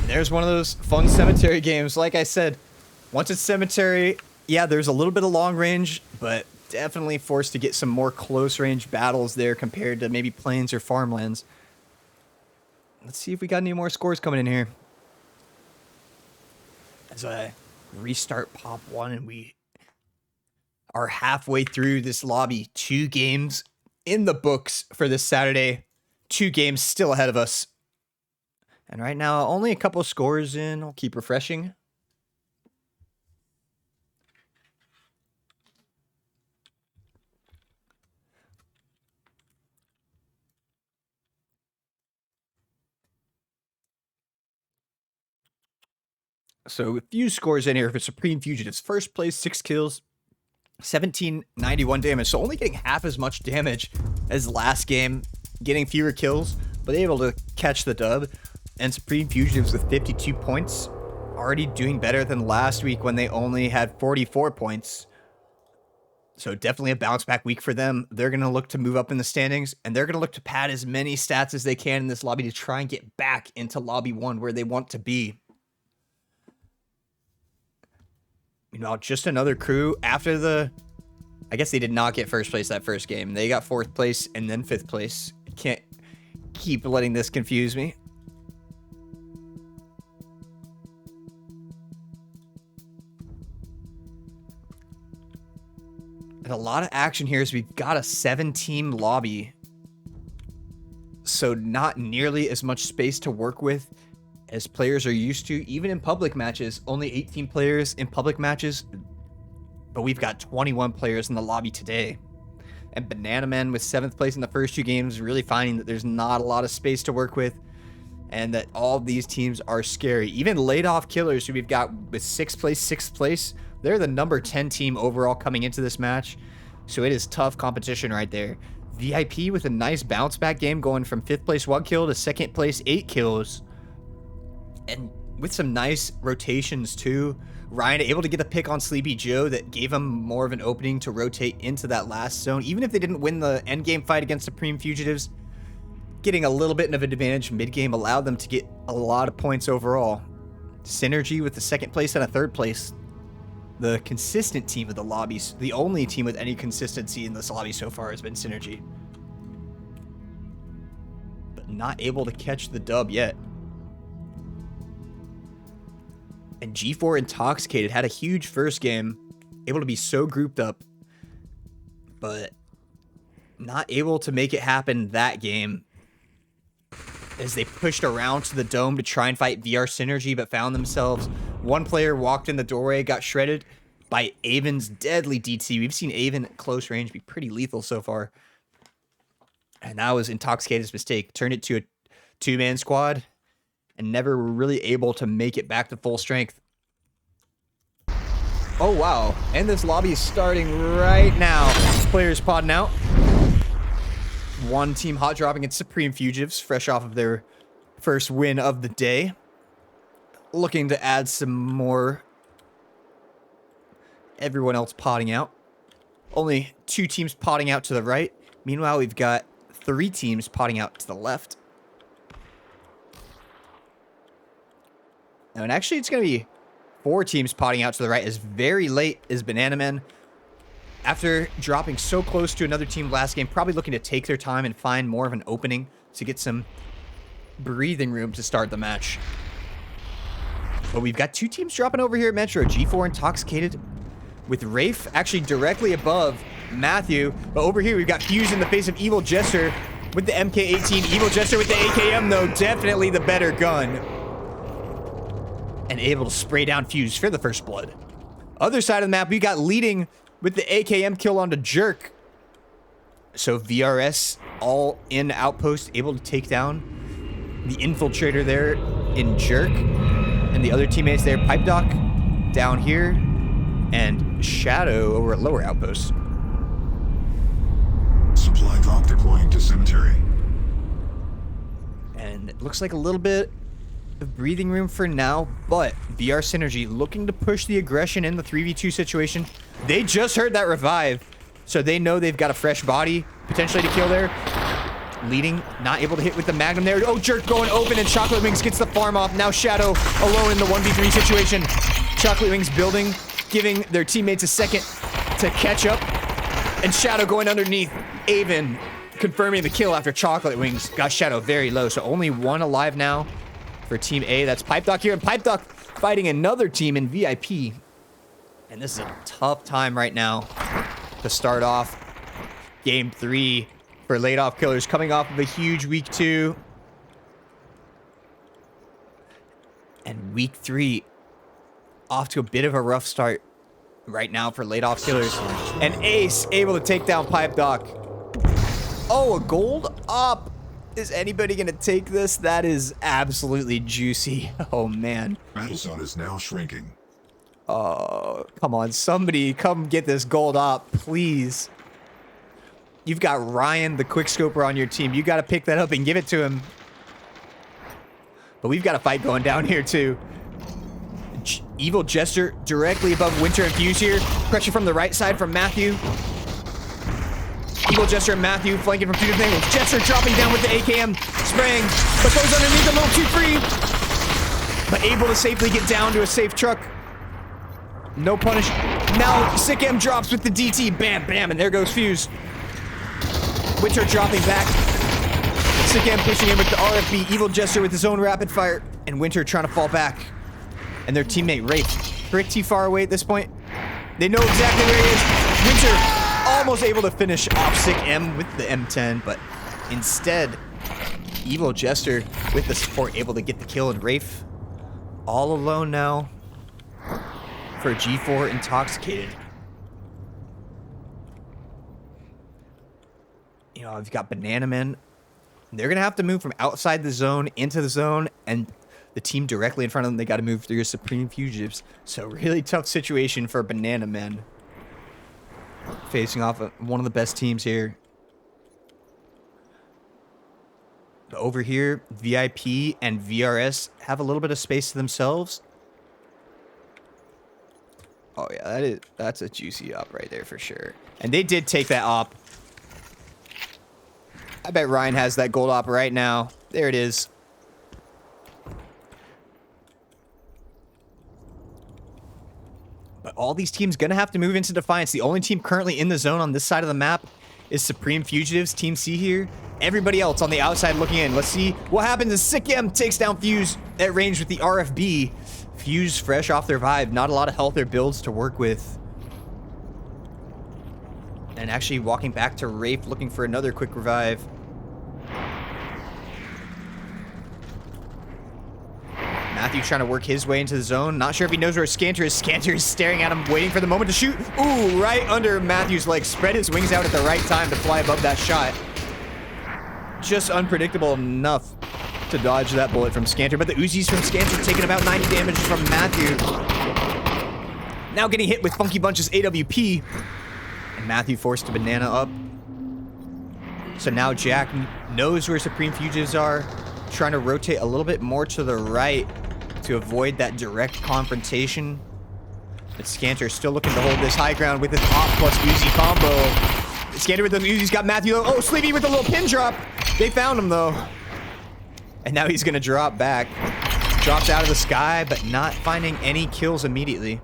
There's one of those fun cemetery games. Like I said, once it's cemetery, yeah, there's a little bit of long range, but definitely forced to get some more close range battles there compared to maybe plains or farmlands. Let's see if we got any more scores coming in here. As I restart Pop 1 and we are halfway through this lobby. 2 games in the books for this Saturday. 2 games still ahead of us. And right now, only a couple scores in. I'll keep refreshing. So a few scores in here for Supreme Fugitives. First place, 6 kills, 1791 damage. So only getting half as much damage as last game. Getting fewer kills, but able to catch the dub. And Supreme Fugitives with 52 points. Already doing better than last week when they only had 44 points. So definitely a bounce back week for them. They're going to look to move up in the standings. And they're going to look to pad as many stats as they can in this lobby to try and get back into Lobby 1 where they want to be. Meanwhile, just another crew after the... I guess they did not get first place that first game. They got 4th place and then 5th place. Can't keep letting this confuse me. And a lot of action here as we've got a 7-team lobby. So not nearly as much space to work with as players are used to, even in public matches. Only 18 players in public matches, but we've got 21 players in the lobby today. And Banana Man with 7th place in the first 2 games, really finding that there's not a lot of space to work with, and that all of these teams are scary. Even laid off killers, who we've got with 6th place, they're the number 10 team overall coming into this match. So it is tough competition right there. VIP with a nice bounce back game, going from 5th place 1 kill to 2nd place 8 kills. And with some nice rotations too. Ryan able to get a pick on Sleepy Joe that gave him more of an opening to rotate into that last zone. Even if they didn't win the endgame fight against Supreme Fugitives, getting a little bit of an advantage mid-game allowed them to get a lot of points overall. Synergy with the 2nd place and a 3rd place. The consistent team of the lobbies. The only team with any consistency in this lobby so far has been Synergy. But not able to catch the dub yet. And G4 Intoxicated had a huge first game, able to be so grouped up, but not able to make it happen that game as they pushed around to the dome to try and fight VR Synergy, but found themselves. One player walked in the doorway, got shredded by Avon's deadly DT. We've seen Avon at close range be pretty lethal so far. And that was Intoxicated's mistake. Turned it to a 2-man squad. And never were really able to make it back to full strength. Oh, wow. And this lobby is starting right now. Players podding out. One team hot dropping at Supreme Fugitives, fresh off of their first win of the day. Looking to add some more. Everyone else podding out. Only 2 teams podding out to the right. Meanwhile, we've got 3 teams podding out to the left. Now, and actually, it's going to be 4 teams potting out to the right as very late as Banana Man. After dropping so close to another team last game, probably looking to take their time and find more of an opening to get some breathing room to start the match. But we've got 2 teams dropping over here at Metro. G4 Intoxicated with Rafe actually directly above Matthew. But over here, we've got Fuse in the face of Evil Jester with the MK18. Evil Jester with the AKM, though, definitely the better gun. And able to spray down Fuse for the first blood. Other side of the map, we got leading with the AKM kill onto Jerk. So VRS all in outpost, able to take down the infiltrator there in Jerk. And the other teammates there, Pipe Doc down here, and Shadow over at lower outpost. Supply drop deploying to cemetery. And it looks like a little bit of breathing room for now, but VR Synergy looking to push the aggression in the 3v2 situation. They just heard that revive, so they know they've got a fresh body potentially to kill there. Leading, not able to hit with the Magnum there. Oh, Jerk going open, and Chocolate Wings gets the farm off. Now Shadow alone in the 1v3 situation. Chocolate Wings building, giving their teammates a second to catch up. And Shadow going underneath. Avon confirming the kill after Chocolate Wings got Shadow very low. So only one alive now for Team A. That's Pipe Doc here. And Pipe Doc fighting another team in VIP. And this is a tough time right now to start off Game 3 for laid off killers, coming off of a huge week 2. And week 3 off to a bit of a rough start right now for laid off killers. And Ace able to take down Pipe Doc. Oh, a gold up. Is anybody going to take this? That is absolutely juicy. Oh, man. Battle zone is now shrinking. Oh, come on. Somebody come get this gold up, please. You've got Ryan, the quickscoper, on your team. You got to pick that up and give it to him. But we've got a fight going down here, too. Evil Jester directly above Winter and Fuse here. Pressure from the right side from Matthew. Evil Jester and Matthew flanking from two different angles. Jester dropping down with the AKM, spraying, but goes underneath a little too free. But able to safely get down to a safe truck. No punish. Now Sick M drops with the DT. Bam, bam, and there goes Fuse. Winter dropping back. Sick M pushing in with the RFB. Evil Jester with his own rapid fire. And Winter trying to fall back. And their teammate Wraith pretty far away at this point. They know exactly where he is. Winter almost able to finish off Sick M with the M10, but instead, Evil Jester with the support able to get the kill, and Wraith all alone now for G4 Intoxicated. You know, I've got Banana Men. They're going to have to move from outside the zone into the zone, and the team directly in front of them, they got to move through Supreme Fugitives. So really tough situation for Banana Men. Facing off one of the best teams here. But over here, VIP and VRS have a little bit of space to themselves. Oh yeah, that's a juicy op right there for sure. And they did take that op. I bet Ryan has that gold op right now. There it is. But all these teams gonna have to move into Defiance. The only team currently in the zone on this side of the map is Supreme Fugitives, Team C here. Everybody else on the outside looking in. Let's see what happens as Sick M takes down Fuse at range with the RFB. Fuse fresh off their vibe. Not a lot of health or builds to work with. And actually walking back to Wraith looking for another quick revive. Matthew trying to work his way into the zone. Not sure if he knows where Scanter is. Scanter is staring at him, waiting for the moment to shoot. Ooh, right under Matthew's leg. Spread his wings out at the right time to fly above that shot. Just unpredictable enough to dodge that bullet from Scanter. But the Uzis from Scanter taking about 90 damage from Matthew. Now getting hit with Funky Bunch's AWP. And Matthew forced to banana up. So now Jack knows where Supreme Fugitives are. Trying to rotate a little bit more to the right to avoid that direct confrontation. But Scanter still looking to hold this high ground with his op plus Uzi combo. Scanter with the Uzi's got Matthew. Oh, Sleepy with a little pin drop. They found him though. And now he's gonna drop back. Drops out of the sky, but not finding any kills immediately.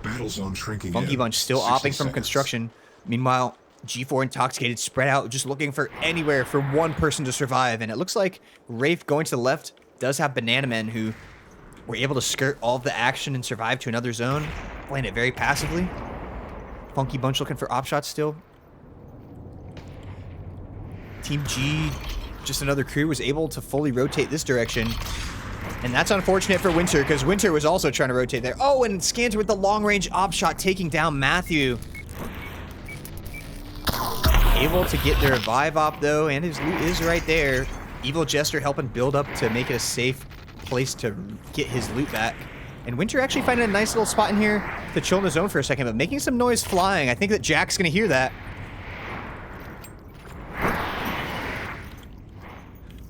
Battle zone shrinking. Funky Bunch still opping from construction. Meanwhile, G4 Intoxicated spread out, just looking for anywhere for one person to survive. And it looks like Wraith going to the left does have Banana Men who were able to skirt all of the action and survive to another zone. Playing it very passively. Funky Bunch looking for op shots still. Team G, just another crew, was able to fully rotate this direction. And that's unfortunate for Winter, because Winter was also trying to rotate there. Oh, and Scanter with the long-range op shot taking down Matthew. Able to get the revive op, though, and his loot is right there. Evil Jester helping build up to make it a safe place to get his loot back. And Winter actually finding a nice little spot in here to chill in the zone for a second, but making some noise flying. I think that Jack's going to hear that.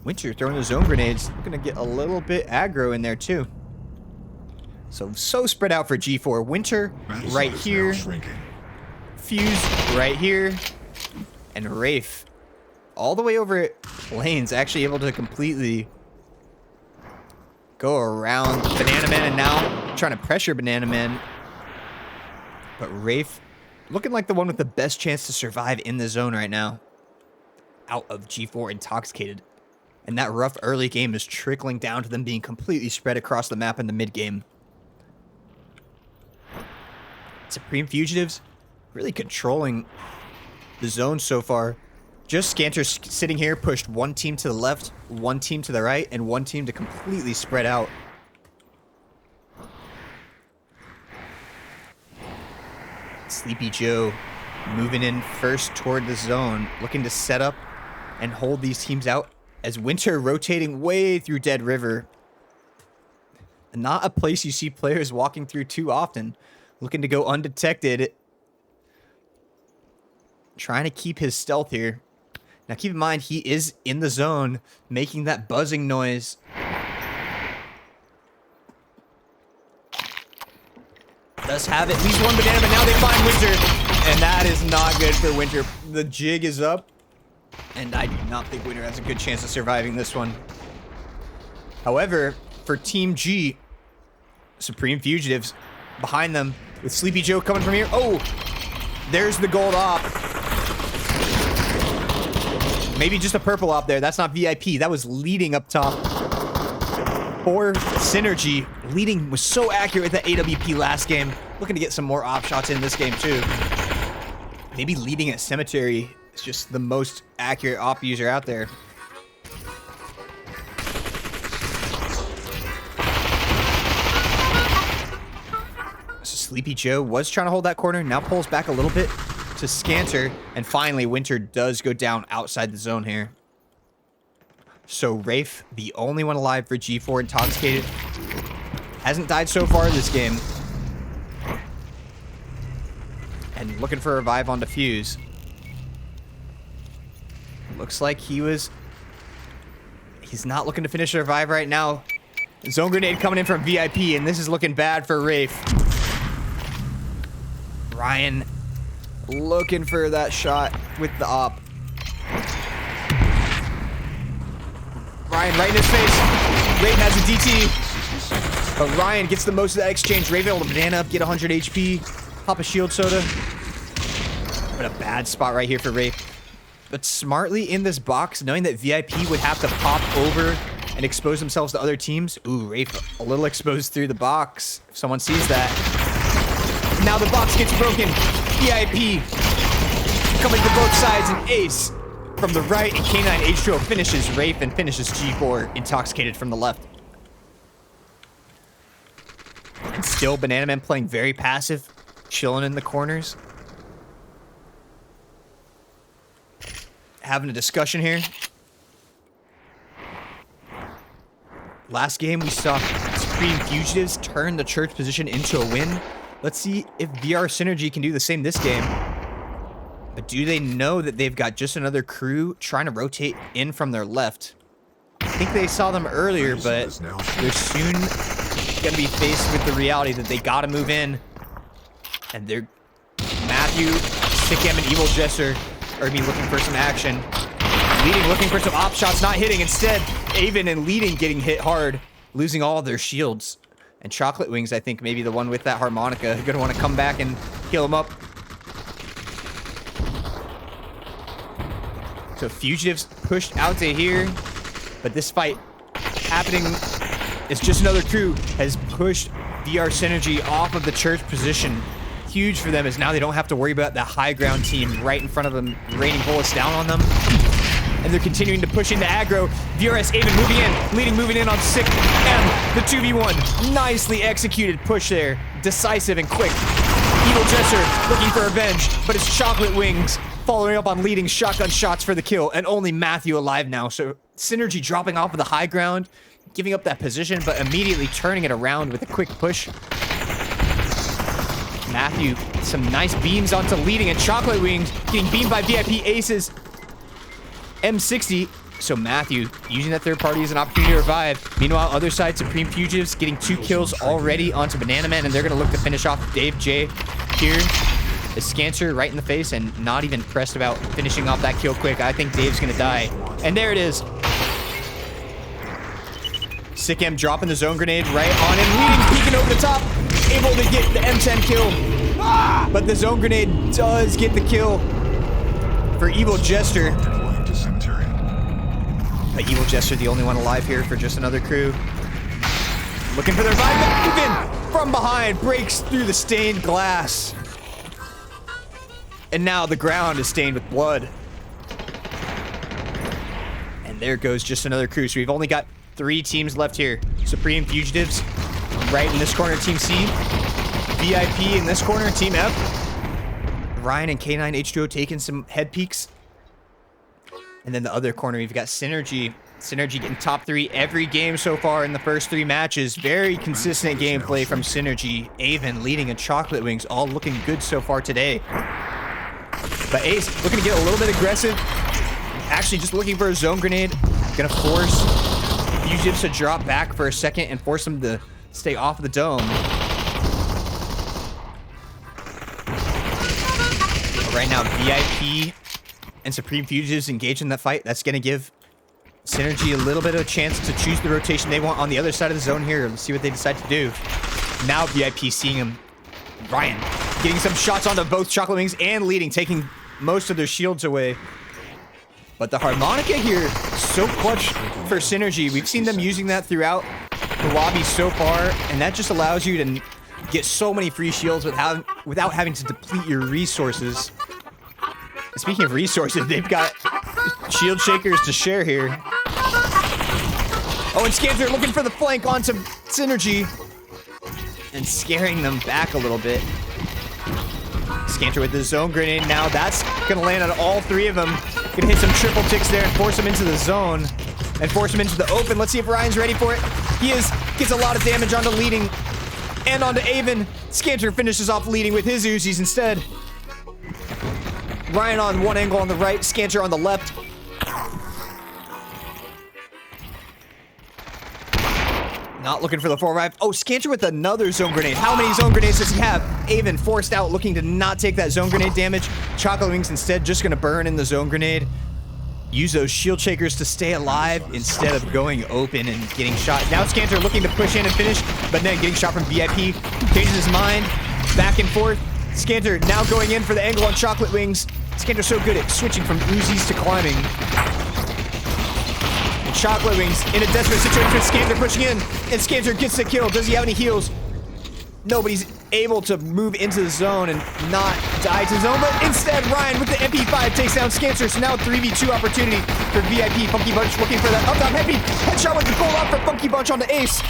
Winter throwing the zone grenades. Going to get a little bit aggro in there, too. So spread out for G4. Winter right here. Fuse right here. And Rafe all the way over at lanes, actually able to completely go around Banana Man, and now trying to pressure Banana Man. But Rafe looking like the one with the best chance to survive in the zone right now. Out of G4 intoxicated. And that rough early game is trickling down to them being completely spread across the map in the mid game. Supreme Fugitives really controlling the zone so far. Just Scanter sitting here, pushed one team to the left, one team to the right, and one team to completely spread out. Sleepy Joe moving in first toward the zone, looking to set up and hold these teams out, as Winter rotating way through Dead River. Not a place you see players walking through too often. Looking to go undetected. Trying to keep his stealth here. Now keep in mind, he is in the zone, making that buzzing noise. Does have at least one banana, but now they find Winter. And that is not good for Winter. The jig is up. And I do not think Winter has a good chance of surviving this one. However, for Team G, Supreme Fugitives behind them with Sleepy Joe coming from here. Oh, there's the gold op. Maybe just a purple op there. That's not VIP. That was leading up top. For Synergy, leading was so accurate with the AWP last game. Looking to get some more op shots in this game too. Maybe leading at Cemetery is just the most accurate op user out there. So Sleepy Joe was trying to hold that corner. Now pulls back a little bit to Scanter. And finally, Winter does go down outside the zone here. So Rafe, the only one alive for G4 intoxicated. Hasn't died so far this game. And looking for a revive on Defuse. Looks like he's not looking to finish a revive right now. Zone grenade coming in from VIP, and this is looking bad for Rafe. Ryan looking for that shot with the op. Ryan right in his face. Raven has a DT. But Ryan gets the most of that exchange. Raven able to banana up, get 100 HP. Pop a shield soda. But a bad spot right here for Rafe. But smartly in this box, knowing that VIP would have to pop over and expose themselves to other teams. Ooh, Rafe a little exposed through the box. If someone sees that. Now the box gets broken. VIP coming to both sides, and Ace from the right, and K9 H2O finishes Rafe and finishes G4 intoxicated from the left. And still Banana Man playing very passive, chilling in the corners. Having a discussion here. Last game we saw Supreme Fugitives turn the church position into a win. Let's see if VR Synergy can do the same this game. But do they know that they've got just another crew trying to rotate in from their left? I think they saw them earlier, but they're soon going to be faced with the reality that they got to move in. And they're Matthew, Sickam, and Evil Jester are be looking for some action. Leading looking for some op shots, not hitting. Instead, Avon and Leading getting hit hard, losing all of their shields. And Chocolate Wings, I think, maybe the one with that harmonica, going to want to come back and heal him up. So Fugitives pushed out to here, but this fight happening is just another crew has pushed VR Synergy off of the church position. Huge for them, as now they don't have to worry about that high ground team right in front of them, raining bullets down on them. and they're continuing to push into aggro. VRS Aven moving in, leading moving in on Sick M, the 2v1. Nicely executed push there, decisive and quick. Evil Jester looking for revenge, but it's Chocolate Wings following up on leading shotgun shots for the kill, and only Matthew alive now. So Synergy dropping off of the high ground, giving up that position, but immediately turning it around with a quick push. Matthew, some nice beams onto leading, and Chocolate Wings getting beamed by VIP Aces. M60, so Matthew using that third party as an opportunity to revive. Meanwhile, other side, Supreme Fugitives getting 2 kills already onto Banana Man, and they're going to look to finish off Dave J here. The Scancer right in the face and not even pressed about finishing off that kill quick. I think Dave's going to die. And there it is. Sick M dropping the zone grenade right on him, leading, peeking over the top, able to get the M10 kill. But the zone grenade does get the kill for Evil Jester. But Evil Jester, the only one alive here for just another crew. Looking for the revival. Even from behind, breaks through the stained glass. And now the ground is stained with blood. And there goes just another crew. So we've only got 3 teams left here. Supreme Fugitives right in this corner, Team C. VIP in this corner, Team F. Ryan and K9 H2O taking some head peeks. And then the other corner, we've got Synergy. Synergy getting top 3 every game so far in the first 3 matches. Very consistent gameplay from Synergy. Aven leading, and Chocolate Wings all looking good so far today. But Ace looking to get a little bit aggressive. Actually just looking for a zone grenade. Gonna force Fugitives to drop back for a second and force them to stay off the dome. But right now, VIP and Supreme Fugitives engage in that fight. That's gonna give Synergy a little bit of a chance to choose the rotation they want on the other side of the zone here. Let's see what they decide to do. Now VIP seeing him. Ryan getting some shots onto both Chocolate Wings and leading, taking most of their shields away. But the harmonica here, so clutch for Synergy. We've seen them using that throughout the lobby so far, and that just allows you to get so many free shields without having to deplete your resources. Speaking of resources, they've got shield shakers to share here. Oh, and Scanter looking for the flank onto Synergy and scaring them back a little bit. Scanter with the zone grenade now. That's gonna land on all 3 of them. Gonna hit some triple ticks there and force him into the zone and force him into the open. Let's see if Ryan's ready for it. He is. Gets a lot of damage onto leading and onto Aven. Scanter finishes off leading with his Uzis instead. Ryan on one angle on the right, Scanter on the left. Not looking for the full revive. Oh, Scanter with another zone grenade. How many zone grenades does he have? Aven forced out, looking to not take that zone grenade damage. Chocolate Wings instead just going to burn in the zone grenade. Use those shield shakers to stay alive instead of going open and getting shot. Now Scanter looking to push in and finish, but then getting shot from VIP. Changes his mind. Back and forth. Scanter now going in for the angle on Chocolate Wings. Scanter's so good at switching from Uzis to climbing. And Chocolate Wings in a desperate situation. Scanter pushing in, and Scanter gets the kill. Does he have any heals? Nobody's able to move into the zone and not die to the zone, but instead Ryan with the MP5 takes down Scancer. So now 3v2 opportunity for VIP. Funky Bunch looking for that up top heavy headshot with the pull off for Funky Bunch on the ace.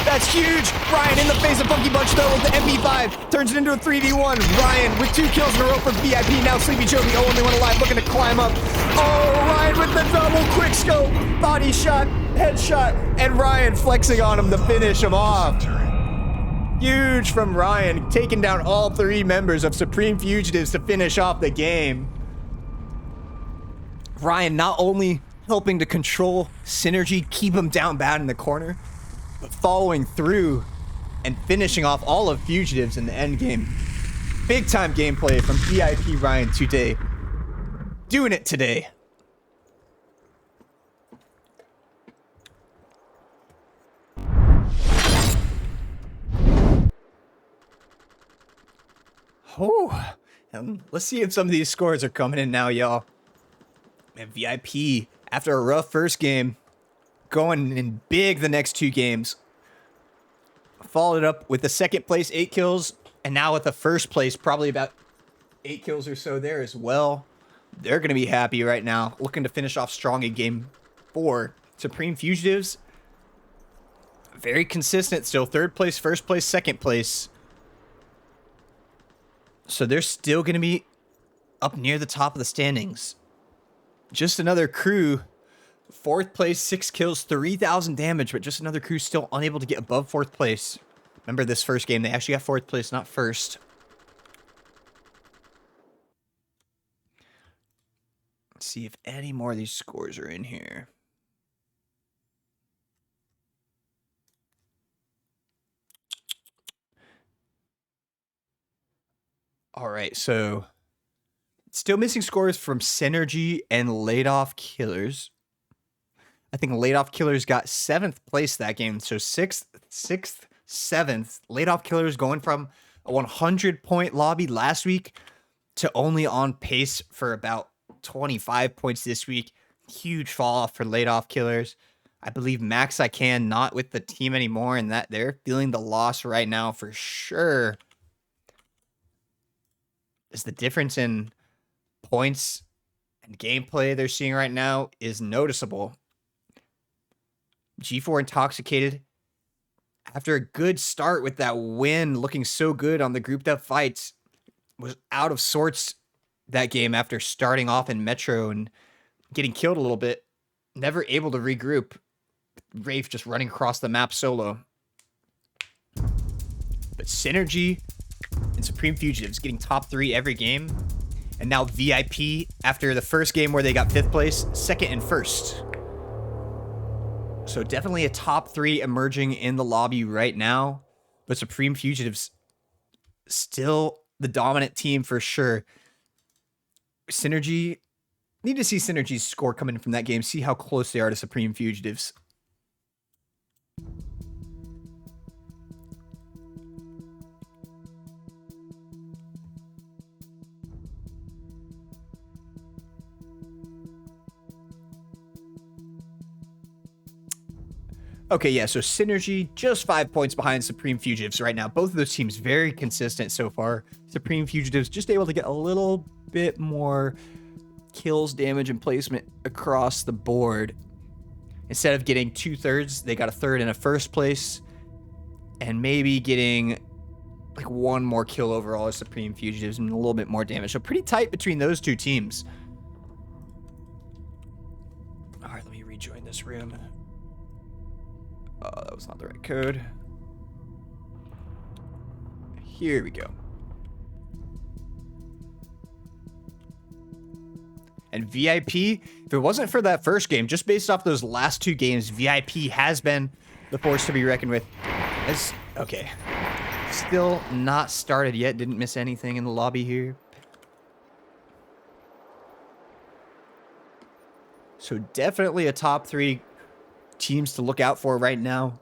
That's huge. Ryan in the face of Funky Bunch though with the MP5. Turns it into a 3v1. Ryan with 2 kills in a row for VIP. Now Sleepy Joe, the only one alive, looking to climb up. Oh, Ryan with the double quick scope. Body shot, headshot, and Ryan flexing on him to finish him off. Huge from Ryan, taking down all 3 members of Supreme Fugitives to finish off the game. Ryan not only helping to control Synergy, keep him down bad in the corner, but following through and finishing off all of Fugitives in the end game. Big time gameplay from VIP Ryan today. Doing it today. Oh, and let's see if some of these scores are coming in now, y'all. And VIP, after a rough first game, going in big the next 2 games. Followed up with the second place 8 kills, and now with the first place probably about 8 kills or so there as well. They're going to be happy right now, looking to finish off strong in game 4. Supreme Fugitives, very consistent still. 3rd place, 1st place, 2nd place. So they're still going to be up near the top of the standings. Just another crew. 4th place, 6 kills, 3,000 damage, but just another crew still unable to get above 4th place. Remember this first game, they actually got 4th place, not 1st. Let's see if any more of these scores are in here. All right, so still missing scores from Synergy and Laid Off Killers. I think Laid Off Killers got 7th place that game, so 6th, 7th. Laid Off Killers going from a 100-point lobby last week to only on pace for about 25 points this week. Huge fall off for Laid Off Killers. I believe Max I Can not with the team anymore, and that they're feeling the loss right now for sure. Is the difference in points and gameplay they're seeing right now is noticeable. G4 Intoxicated, after a good start with that win, looking so good on the grouped up fights, was out of sorts that game after starting off in Metro and getting killed a little bit. Never able to regroup. Rafe just running across the map solo. But Synergy and Supreme Fugitives getting top 3 every game. And now VIP after the first game where they got 5th place, 2nd and 1st. So definitely a top 3 emerging in the lobby right now. But Supreme Fugitives still the dominant team for sure. Synergy, need to see Synergy's score coming from that game. See how close they are to Supreme Fugitives. Okay, yeah, so Synergy just 5 points behind Supreme Fugitives right now. Both of those teams very consistent so far. Supreme Fugitives just able to get a little bit more kills, damage, and placement across the board. Instead of getting 2/3, they got a 3rd and a 1st place. And maybe getting like 1 more kill overall as Supreme Fugitives and a little bit more damage. So pretty tight between those two teams. All right, let me rejoin this room. That was not the right code. Here we go. And VIP, if it wasn't for that first game, just based off those last 2 games, VIP has been the force to be reckoned with. Okay. Still not started yet. Didn't miss anything in the lobby here. So definitely a top 3 teams to look out for right now.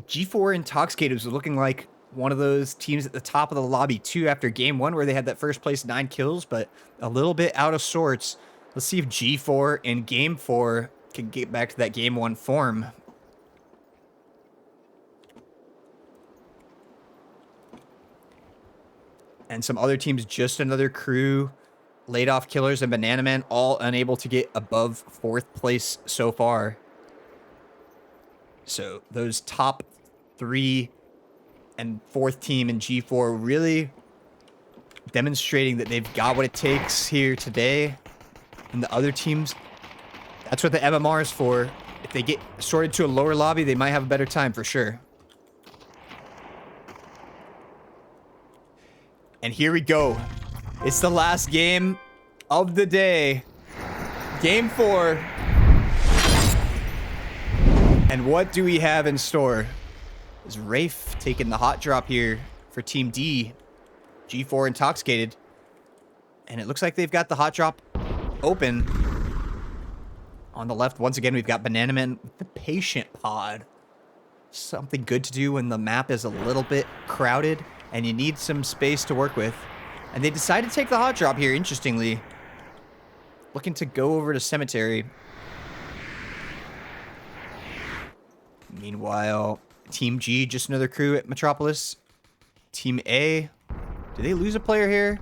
G4 Intoxicated was looking like one of those teams at the top of the lobby too after game 1 where they had that first place 9 kills, but a little bit out of sorts. Let's see if G4 in game 4 can get back to that game 1 form. And some other teams, just another crew, Laid Off Killers and Banana Man, all unable to get above 4th place so far. So those top 3 and 4th team in G4 really demonstrating that they've got what it takes here today. And the other teams, that's what the MMR is for. If they get sorted to a lower lobby, they might have a better time for sure. And here we go. It's the last game of the day. Game 4. And what do we have in store? Is Rafe taking the hot drop here for Team D? G4 Intoxicated. And it looks like they've got the hot drop open. On the left, once again, we've got Banana Man with the Patient Pod. Something good to do when the map is a little bit crowded and you need some space to work with. And they decided to take the hot drop here, interestingly. Looking to go over to Cemetery. Meanwhile, Team G, just another crew at Metropolis. Team A, did they lose a player here?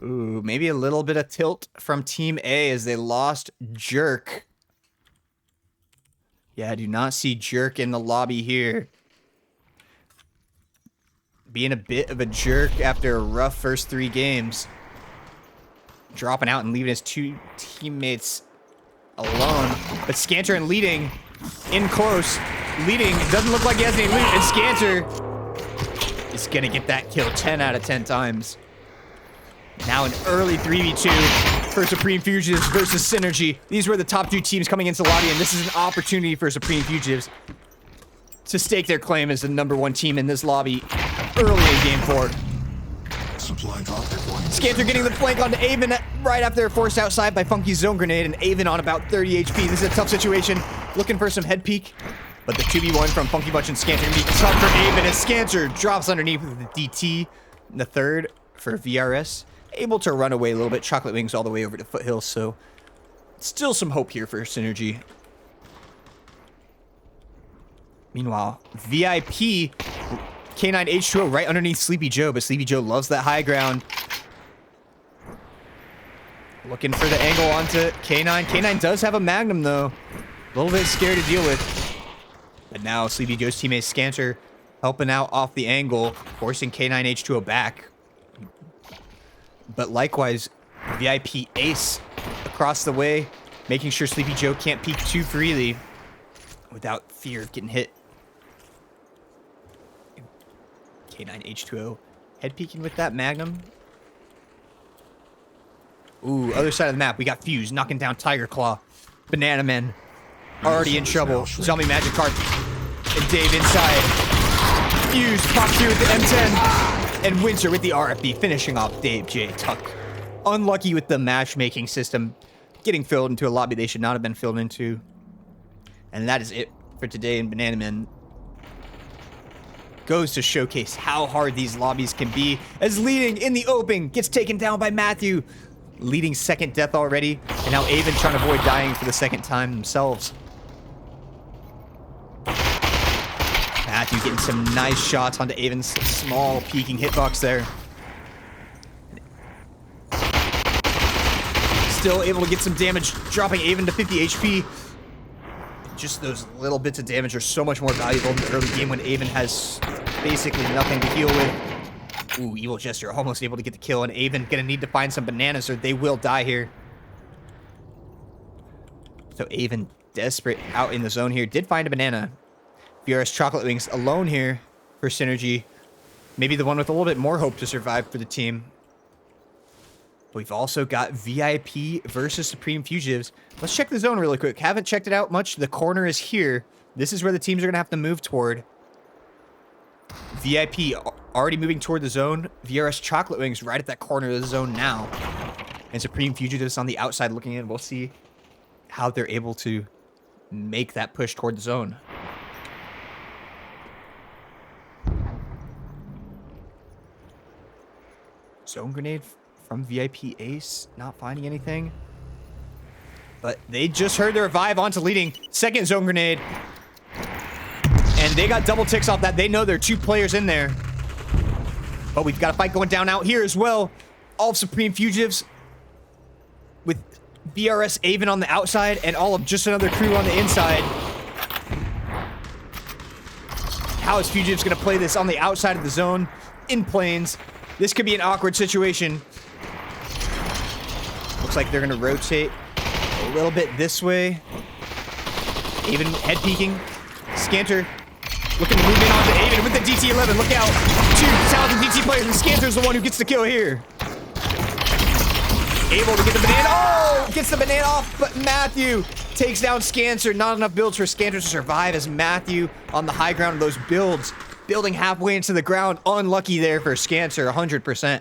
Ooh, maybe a little bit of tilt from Team A as they lost Jerk. Yeah, I do not see Jerk in the lobby here. Being a bit of a jerk after a rough first 3 games. Dropping out and leaving his 2 teammates alone. But Scanter and Leading in close. Leading doesn't look like he has any loot. And Scanter is going to get that kill 10 out of 10 times. Now an early 3v2 for Supreme Fugitives versus Synergy. These were the top 2 teams coming into the lobby, and this is an opportunity for Supreme Fugitives to stake their claim as the #1 team in this lobby early in game 4. Supply drop deploying. Scanter getting the flank onto Avon right after they're forced outside by Funky's zone grenade, and Avon on about 30 HP. This is a tough situation. Looking for some head peek, but the 2v1 from Funky Bunch and Scanter gonna be tough for Avon as Scanter drops underneath with the DT in the 3rd for VRS. Able to run away a little bit. Chocolate Wings all the way over to Foothills, so still some hope here for Synergy. Meanwhile, VIP, K9H2O right underneath Sleepy Joe, but Sleepy Joe loves that high ground. Looking for the angle onto K9. K9 does have a Magnum, though. A little bit scary to deal with. But now Sleepy Joe's teammate Scanter helping out off the angle, forcing K9H2O back. But likewise, VIP Ace across the way, making sure Sleepy Joe can't peek too freely without fear of getting hit. K9H2O head peeking with that Magnum. Ooh, other side of the map, we got Fuse knocking down Tiger Claw. Banana Man already in trouble. Zombie Magic Card and Dave inside. Fuse pops through with the M10. And Winter with the RFB, finishing off Dave J. Tuck. Unlucky with the matchmaking system, getting filled into a lobby they should not have been filled into. And that is it for today in Banana Man. Goes to showcase how hard these lobbies can be, as Leading in the open gets taken down by Matthew. Leading 2nd death already, and now Avon trying to avoid dying for the 2nd time themselves. Matthew getting some nice shots onto Avon's small peeking hitbox there. Still able to get some damage, dropping Avon to 50 HP. Just those little bits of damage are so much more valuable in the early game when Avon has basically nothing to heal with. Ooh, Evil Jester almost able to get the kill, and Avon gonna need to find some bananas or they will die here. So Avon, desperate out in the zone here, did find a banana. VRS Chocolate Wings alone here for Synergy. Maybe the one with a little bit more hope to survive for the team. We've also got VIP versus Supreme Fugitives. Let's check the zone really quick. Haven't checked it out much. The corner is here. This is where the teams are going to have to move toward. VIP already moving toward the zone. VRS Chocolate Wings right at that corner of the zone now. And Supreme Fugitives on the outside looking in. We'll see how they're able to make that push toward the zone. Zone grenade from VIP Ace, not finding anything. But they just heard the revive onto Leading. 2nd zone grenade. And they got double ticks off that. They know there are 2 players in there. But we've got a fight going down out here as well. All of Supreme Fugitives with VRS Avon on the outside and all of just another crew on the inside. How is Fugitives going to play this on the outside of the zone in planes? This could be an awkward situation. Looks like they're going to rotate a little bit this way. Avon head peeking. Scanter looking to move in onto Avon with the DT-11. Look out. 2 talented DT players, and Scanter's the one who gets the kill here. Able to get the banana. Oh! Gets the banana off, but Matthew takes down Scanter. Not enough builds for Scanter to survive as Matthew on the high ground of those builds. Building halfway into the ground. Unlucky there for Scanter, 100%.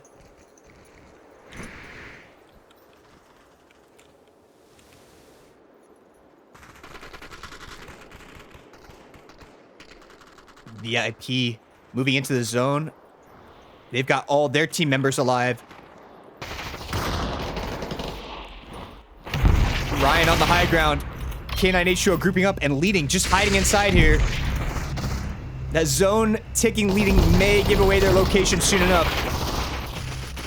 VIP moving into the zone. They've got all their team members alive. Ryan on the high ground. K9H2O grouping up and Leading, just hiding inside here. That zone ticking Leading may give away their location soon enough.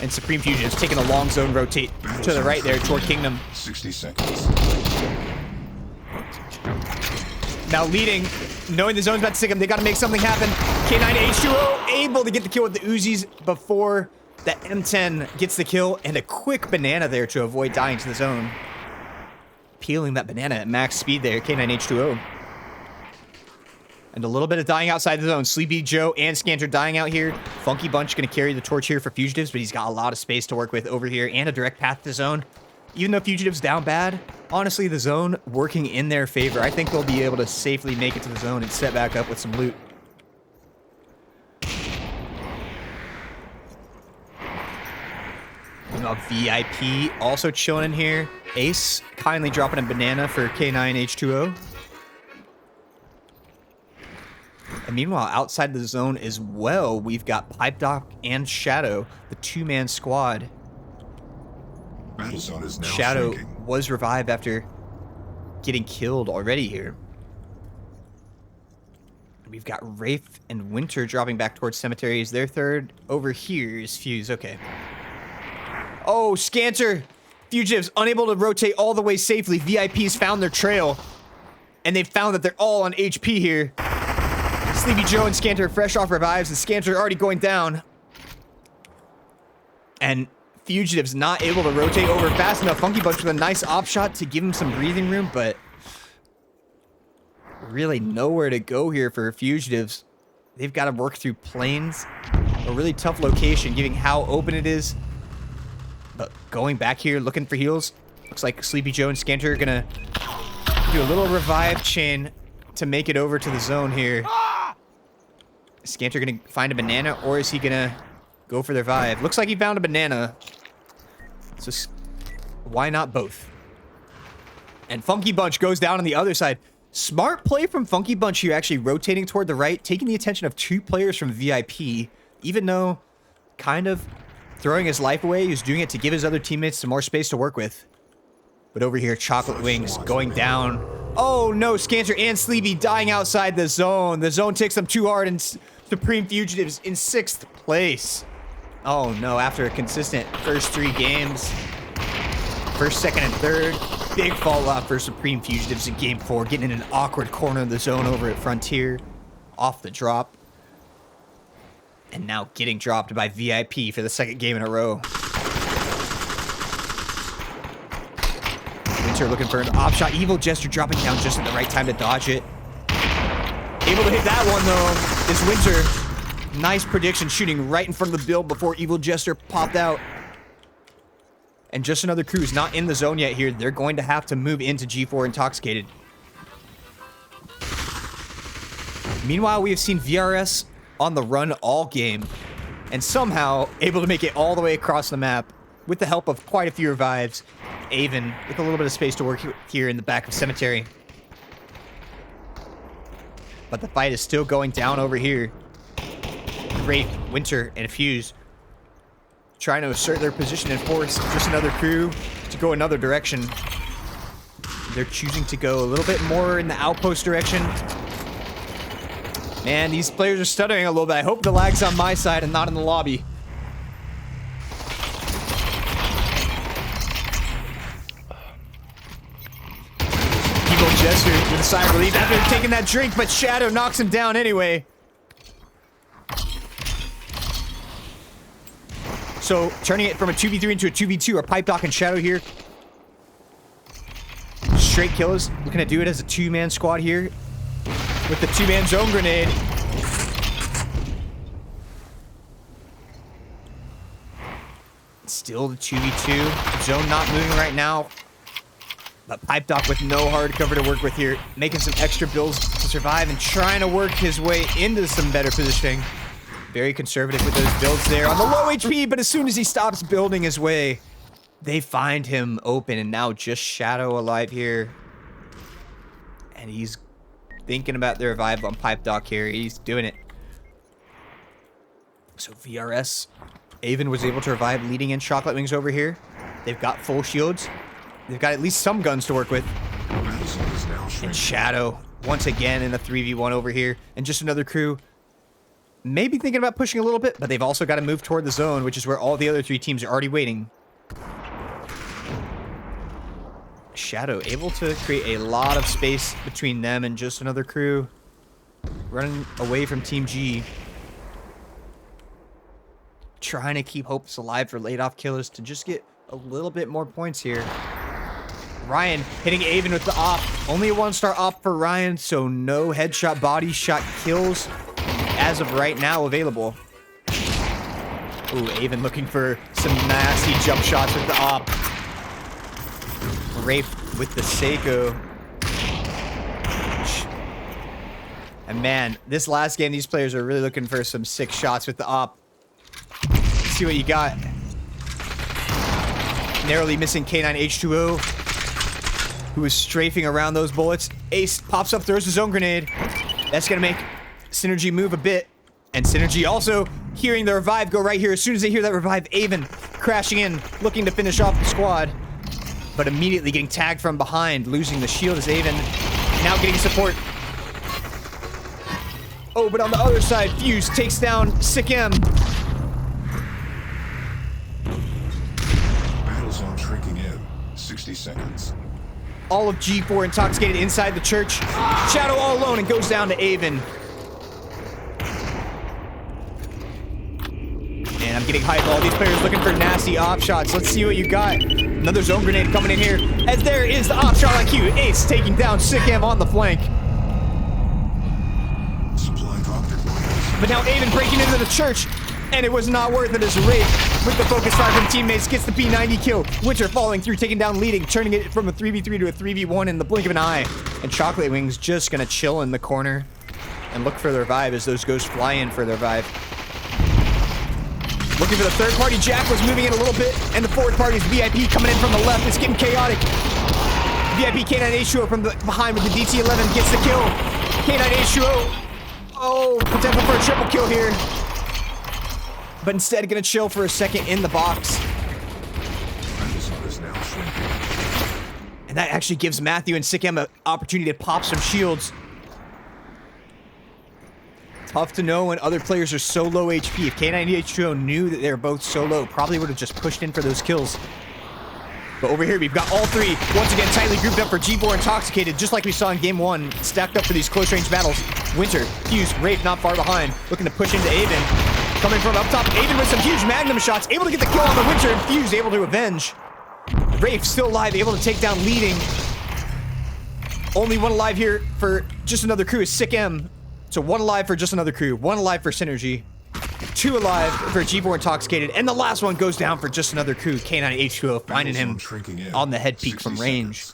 And Supreme Fugitives taking a long zone rotate to the right there toward Kingdom. 60 seconds. Now leading, knowing the zone's about to stick them, they got to make something happen. K9 to H2O, able to get the kill with the Uzis before the M10 gets the kill, and a quick banana there to avoid dying to the zone. Peeling that banana at max speed there, K9 H2O. And a little bit of dying outside the zone. Sleepy Joe and Scanter dying out here. Funky Bunch going to carry the torch here for Fugitives, but he's got a lot of space to work with over here and a direct path to zone. Even though Fugitives down bad, honestly, the zone working in their favor. I think they'll be able to safely make it to the zone and set back up with some loot. Now VIP also chilling in here. Ace kindly dropping a banana for K9 H2O. And meanwhile, outside the zone as well, we've got Pipe Doc and Shadow, the two-man squad. Battle zone is now Shadow shrinking. was revived after getting killed already here. We've got Wraith and Winter dropping back towards cemeteries. Their third over here is Fuse. Okay. Oh, Scanter! Fugitives unable to rotate all the way safely. VIPs found their trail. And they found that they're all on HP here. Sleepy Joe and Scanter fresh off revives, and Scanter already going down. And Fugitives not able to rotate over fast enough. Funky Bunch with a nice op shot to give him some breathing room, but really nowhere to go here for Fugitives. They've got to work through plains. A really tough location, given how open it is. But going back here, looking for heals. Looks like Sleepy Joe and Scanter are gonna do a little revive chain to make it over to the zone here. Is Scanter gonna find a banana, or is he gonna go for their revive? Looks like he found a banana. So why not both? And Funky Bunch goes down on the other side. Smart play from Funky Bunch here, actually rotating toward the right, taking the attention of two players from VIP, even though kind of throwing his life away. He was doing it to give his other teammates some more space to work with. But over here, Chocolate Wings going down. Oh no, Scanter and Sleepy dying outside the zone. The zone takes them too hard, and Supreme Fugitives in 6th place. Oh no, after a consistent first 3 games. First, second, and third. Big fall off for Supreme Fugitives in game 4, getting in an awkward corner of the zone over at Frontier. Off the drop. And now getting dropped by VIP for the 2nd game in a row. Winter looking for an op shot. Evil Jester dropping down just at the right time to dodge it. Able to hit that one though is Winter. Nice prediction, shooting right in front of the build before Evil Jester popped out. And just another crew's not in the zone yet here. They're going to have to move into G4 Intoxicated. Meanwhile, we have seen VRS on the run all game, and somehow able to make it all the way across the map with the help of quite a few revives. Avon with a little bit of space to work here in the back of Cemetery. But the fight is still going down over here. Wraith, Winter, and Fuse trying to assert their position and force just another crew to go another direction. They're choosing to go a little bit more in the outpost direction. Man, these players are stuttering a little bit. I hope the lag's on my side and not in the lobby. Evil Jester with a sigh of relief after taking that drink, but Shadow knocks him down anyway. So, turning it from a 2v3 into a 2v2 are Pipe Doc and Shadow here. Straight kills. Looking to do it as a 2-man squad here. With the 2-man zone grenade. Still the 2v2. Zone not moving right now. But Pipe Doc with no hard cover to work with here. Making some extra builds to survive and trying to work his way into some better positioning. Very conservative with those builds there on the low HP, but as soon as he stops building his way, they find him open, and now just Shadow alive here. And he's thinking about the revive on Pipe Doc here. He's doing it. So VRS, Avon was able to revive leading in Chocolate Wings over here. They've got full shields. They've got at least some guns to work with. And Shadow, once again in a 3v1 over here. And just another crew maybe thinking about pushing a little bit, but they've also got to move toward the zone, which is where all the other 3 teams are already waiting. Shadow able to create a lot of space between them and just another crew. Running away from Team G. Trying to keep hopes alive for late-off killers to just get a little bit more points here. Ryan hitting Avon with the op. Only a 1-star op for Ryan, so no headshot, body shot kills as of right now available. Ooh, Avon looking for some nasty jump shots with the op. Rafe with the Seiko. And man, this last game, these players are really looking for some sick shots with the op. Let's see what you got. Narrowly missing K9H2O, who is strafing around those bullets. Ace pops up, throws his own grenade. That's going to make Synergy move a bit. And Synergy also hearing the revive go right here. As soon as they hear that revive, Avon crashing in, looking to finish off the squad. But immediately getting tagged from behind, losing the shield as Avon now getting support. Oh, but on the other side, Fuse takes down Sick M. Battle zone shrinking in. 60 seconds. All of G4 intoxicated inside the church. Shadow all alone and goes down to Avon. And I'm getting hype. All these players looking for nasty op shots. Let's see what you got. Another zone grenade coming in here. As there is the op shot on cue. Ace taking down Sick M on the flank. Supply drop deployed. But now Avon breaking into the church. And it was not worth it as Rafe, with the focus fire from teammates, gets the P90 kill. Winter following through, taking down leading, turning it from a 3v3 to a 3v1 in the blink of an eye. And Chocolate Wings just gonna chill in the corner and look for the revive as those ghosts fly in for the revive. Looking for the third party. Jack was moving in a little bit, and the fourth party's VIP coming in from the left. It's getting chaotic. VIP K9H2O from the behind with the DT11 gets the kill. K9H2O. Oh, potential for a triple kill here. But instead, gonna chill for a second in the box. Battle zone is now shrinking. And that actually gives Matthew and Sick M an opportunity to pop some shields. Tough to know when other players are so low HP. If K9H2O knew that they were both so low, probably would have just pushed in for those kills. But over here, we've got all 3, once again, tightly grouped up for G4 Intoxicated, just like we saw in Game 1, stacked up for these close-range battles. Winter, Fuse, Rafe not far behind, looking to push into Avon. Coming from up top, Avon with some huge Magnum shots, able to get the kill on the Winter, and Fuse able to avenge. Rafe still alive, able to take down leading. Only one alive here for just another crew is Sick M. So 1 alive for just another crew, 1 alive for Synergy, 2 alive for G4 Intoxicated, and the last one goes down for just another crew, K9H2O, finding him on the head peak from range.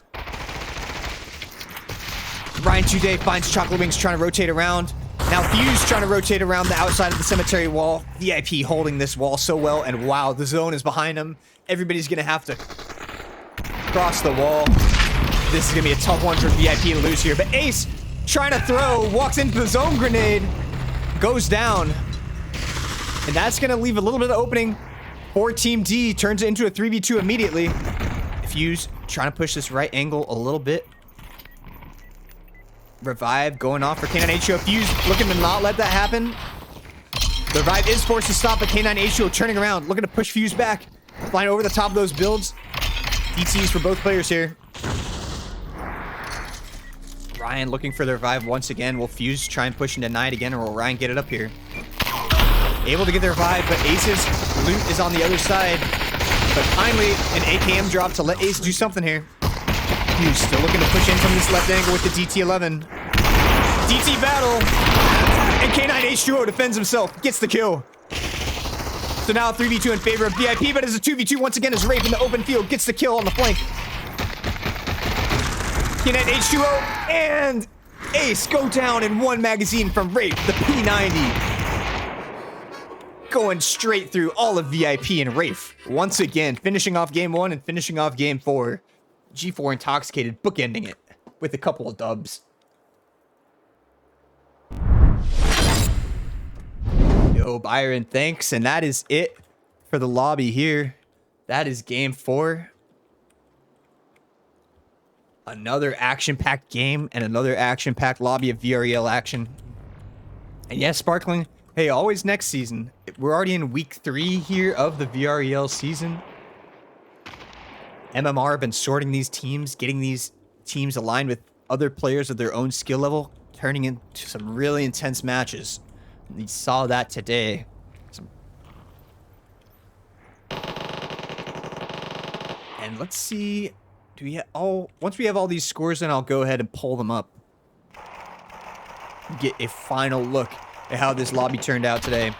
Ryan Today finds Chocolate Wings trying to rotate around. Now Fuse trying to rotate around the outside of the cemetery wall. VIP holding this wall so well, and wow, the zone is behind him. Everybody's gonna have to cross the wall. This is gonna be a tough one for VIP to lose here, but Ace trying to throw, walks into the zone grenade, goes down. And that's gonna leave a little bit of opening for Team D, turns it into a 3v2 immediately. Fuse trying to push this right angle a little bit. Revive going off for K9H2O. Fuse looking to not let that happen. The revive is forced to stop, but K9H2O turning around, looking to push Fuse back. Flying over the top of those builds. DTs for both players here. Ryan looking for the revive once again. Will Fuse try and push into Night again, or will Ryan get it up here? Able to get the revive, but Ace's loot is on the other side. But finally, an AKM drop to let Ace do something here. Fuse still looking to push in from this left angle with the DT11. DT battle! And K9H2O defends himself, gets the kill. So now 3v2 in favor of VIP, but as a 2v2 once again as Rafe in the open field gets the kill on the flank. K9H2O and Ace go down in 1 magazine from Rafe, the P90. Going straight through all of VIP and Rafe. Once again, finishing off Game 1 and finishing off Game 4. G4 Intoxicated bookending it with a couple of dubs. Yo, Byron, thanks. And that is it for the lobby here. That is Game 4. Another action-packed game and another action-packed lobby of VREL action. And yes, Sparkling, Hey, always next season. We're already in week 3 here of the VREL season. MMR have been sorting these teams, getting these teams aligned with other players of their own skill level, turning into some really intense matches. We saw that today. And let's see, do we once we have all these scores in, I'll go ahead and pull them up. Get a final look at how this lobby turned out today.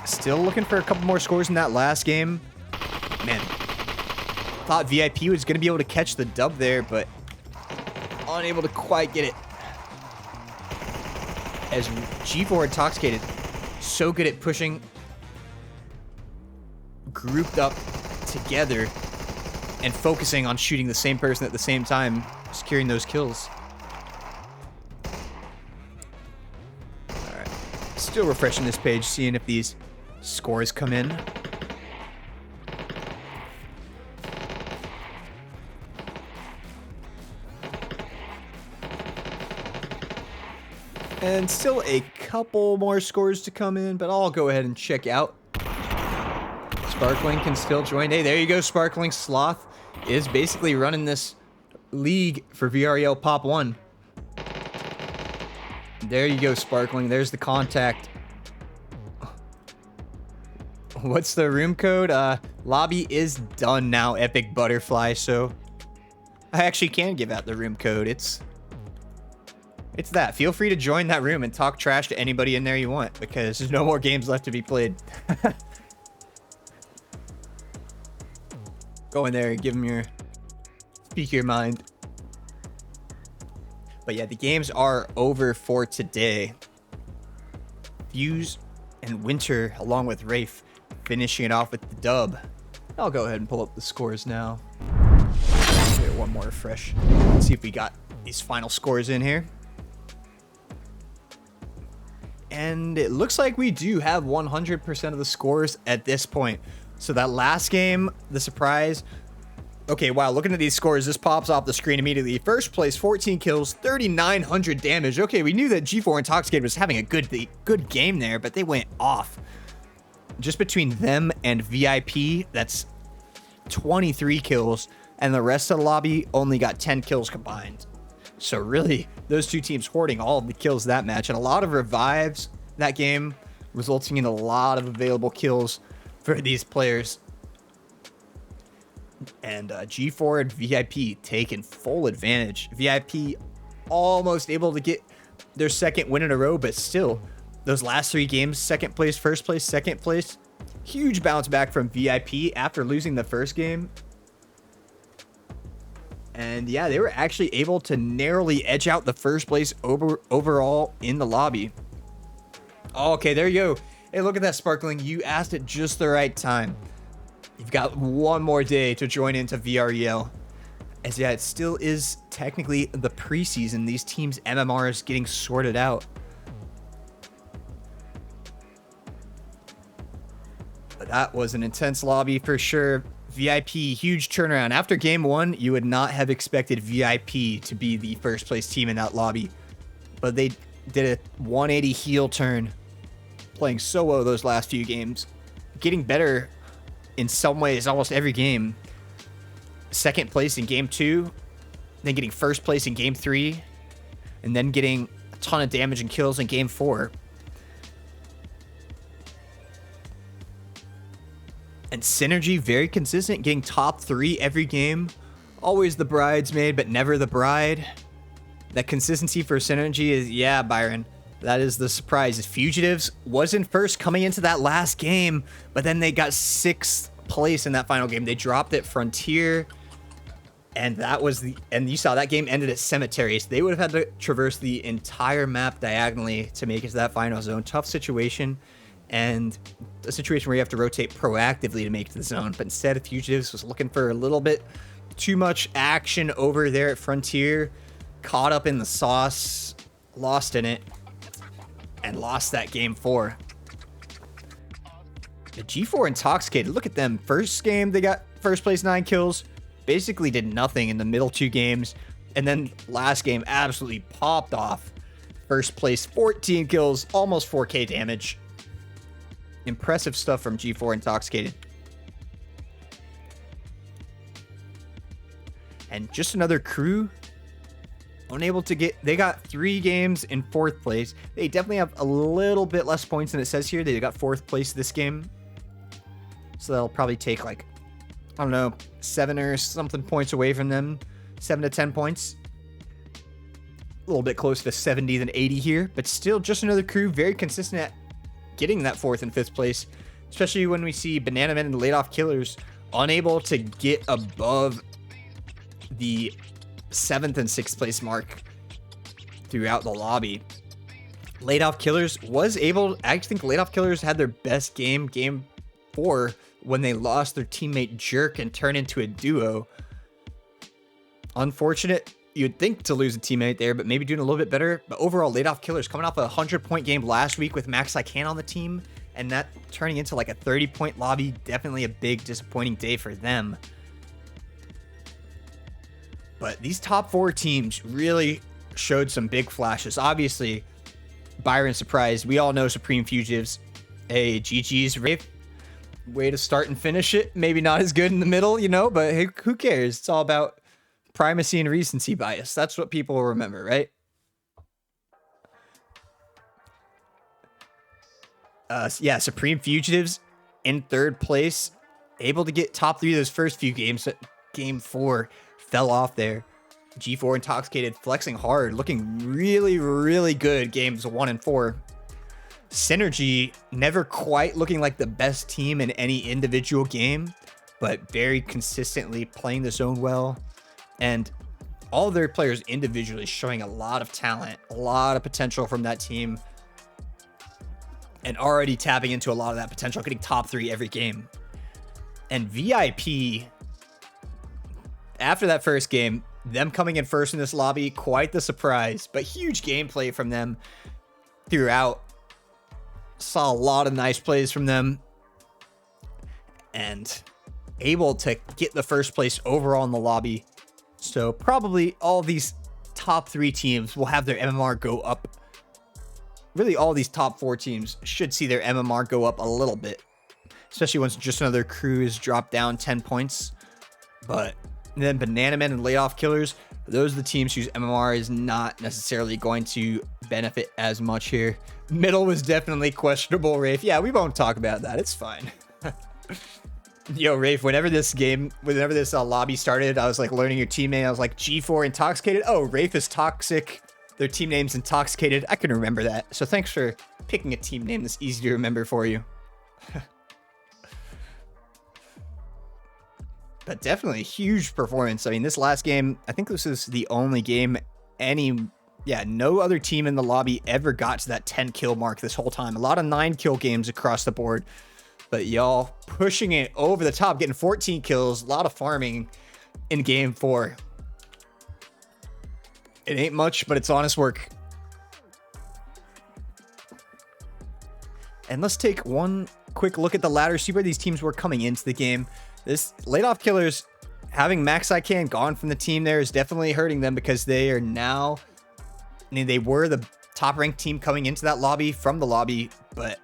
Still looking for a couple more scores in that last game. Man, thought VIP was going to be able to catch the dub there, but unable to quite get it. As G4 Intoxicated, so good at pushing, grouped up together, and focusing on shooting the same person at the same time, securing those kills. Alright, still refreshing this page, seeing if these scores come in. And still a couple more scores to come in, but I'll go ahead and check out. Sparkling can still join. Hey, there you go, Sparkling. Sloth is basically running this league for VREL Pop 1. There you go, Sparkling. There's the contact. What's the room code? Lobby is done now, Epic Butterfly, so I actually can give out the room code. It's that. Feel free to join that room and talk trash to anybody in there you want, because there's no more games left to be played. Go in there and give them speak your mind. But yeah, the games are over for today. Fuse and Winter, along with Rafe, finishing it off with the dub. I'll go ahead and pull up the scores now. Give it one more refresh. Let's see if we got these final scores in here. And it looks like we do have 100% of the scores at this point. So that last game, the surprise. Okay, wow, looking at these scores, this pops off the screen immediately. First place, 14 kills, 3,900 damage. Okay, we knew that G4 Intoxicated was having a good game there, but they went off. Just between them and VIP, that's 23 kills, and the rest of the lobby only got 10 kills combined. So really, those two teams hoarding all of the kills that match, and a lot of revives that game, resulting in a lot of available kills for these players. And G4 and VIP taking full advantage. VIP almost able to get their second win in a row, but still, those last 3 games, second place, first place, second place. Huge bounce back from VIP after losing the first game. And yeah, they were actually able to narrowly edge out the first place overall in the lobby. Oh, okay, there you go. Hey, look at that, Sparkling. You asked at just the right time. You've got one more day to join into VREL. As yeah, it still is technically the preseason. These teams' MMR is getting sorted out. But that was an intense lobby for sure. VIP, huge turnaround. After game 1, you would not have expected VIP to be the first place team in that lobby. But they did a 180 heel turn, playing so well those last few games. Getting better in some ways almost every game. Second place in game 2, then getting first place in game 3, and then getting a ton of damage and kills in game 4. And Synergy, very consistent, getting top 3 every game. Always the bridesmaid, but never the bride. That consistency for Synergy is, yeah, Byron, that is the surprise. Fugitives wasn't first coming into that last game, but then they got 6th place in that final game. They dropped at Frontier, and and you saw that game ended at Cemetery. So they would have had to traverse the entire map diagonally to make it to that final zone. Tough situation. And a situation where you have to rotate proactively to make it to the zone. But instead, Fugitives was looking for a little bit too much action over there at Frontier. Caught up in the sauce, lost in it, and lost that game 4. The G4 Intoxicated, look at them. First game, they got first place 9 kills. Basically did nothing in the middle 2 games. And then last game absolutely popped off. First place, 14 kills, almost 4k damage. Impressive stuff from G4 Intoxicated. And just another crew unable to get, they got 3 games in 4th place. They definitely have a little bit less points than it says here. They got 4th place this game. So that'll probably take like, I don't know, 7 or something points away from them. 7 to 10 points. A little bit closer to 70 than 80 here, but still just another crew very consistent at getting that 4th and 5th place, especially when we see Banana Men and Laid Off Killers unable to get above the 7th and 6th place mark throughout the lobby. Laid Off Killers was able, I think Laid Off Killers had their best game 4, when they lost their teammate Jerk and turned into a duo. Unfortunate, you'd think, to lose a teammate there, but maybe doing a little bit better. But overall, Laid Off Killers coming off a 100-point game last week with Max I Can on the team, and that turning into like a 30-point lobby. Definitely a big disappointing day for them. But these top 4 teams really showed some big flashes. Obviously, Byron Surprise. We all know Supreme Fugitives. Hey, GG's Rafe. Way to start and finish it. Maybe not as good in the middle, you know, but hey, who cares? It's all about primacy and recency bias. That's what people will remember, right? Yeah, Supreme Fugitives in 3rd place. Able to get top 3 of those first few games. Game 4 fell off there. G4 Intoxicated flexing hard. Looking really, really good games 1 and 4. Synergy never quite looking like the best team in any individual game, but very consistently playing the zone well. And all their players individually showing a lot of talent, a lot of potential from that team, and already tapping into a lot of that potential, getting top 3 every game. And VIP, after that first game, them coming in first in this lobby, quite the surprise, but huge gameplay from them throughout. Saw a lot of nice plays from them, and able to get the first place overall in the lobby. So probably all these top 3 teams will have their MMR go up. Really, all these top 4 teams should see their MMR go up a little bit, especially once just another crew is dropped down 10 points. But then Banana Men and Laid Off Killers, those are the teams whose MMR is not necessarily going to benefit as much here. Middle was definitely questionable, Rafe. Yeah, we won't talk about that. It's fine. Yo, Rafe, whenever this lobby started, I was like learning your teammate. I was like, G4 Intoxicated. Oh, Rafe is toxic. Their team name's Intoxicated. I can remember that. So thanks for picking a team name that's easy to remember for you. But definitely a huge performance. I mean, this last game, I think this is the only game no other team in the lobby ever got to that 10 kill mark this whole time. A lot of 9 kill games across the board, but y'all pushing it over the top, getting 14 kills, a lot of farming in game 4. It ain't much, but it's honest work. And let's take one quick look at the ladder, see where these teams were coming into the game. This Laid Off Killers, having Max I Can gone from the team there is definitely hurting them, because they are now, I mean, they were the top ranked team coming into that lobby from the lobby, but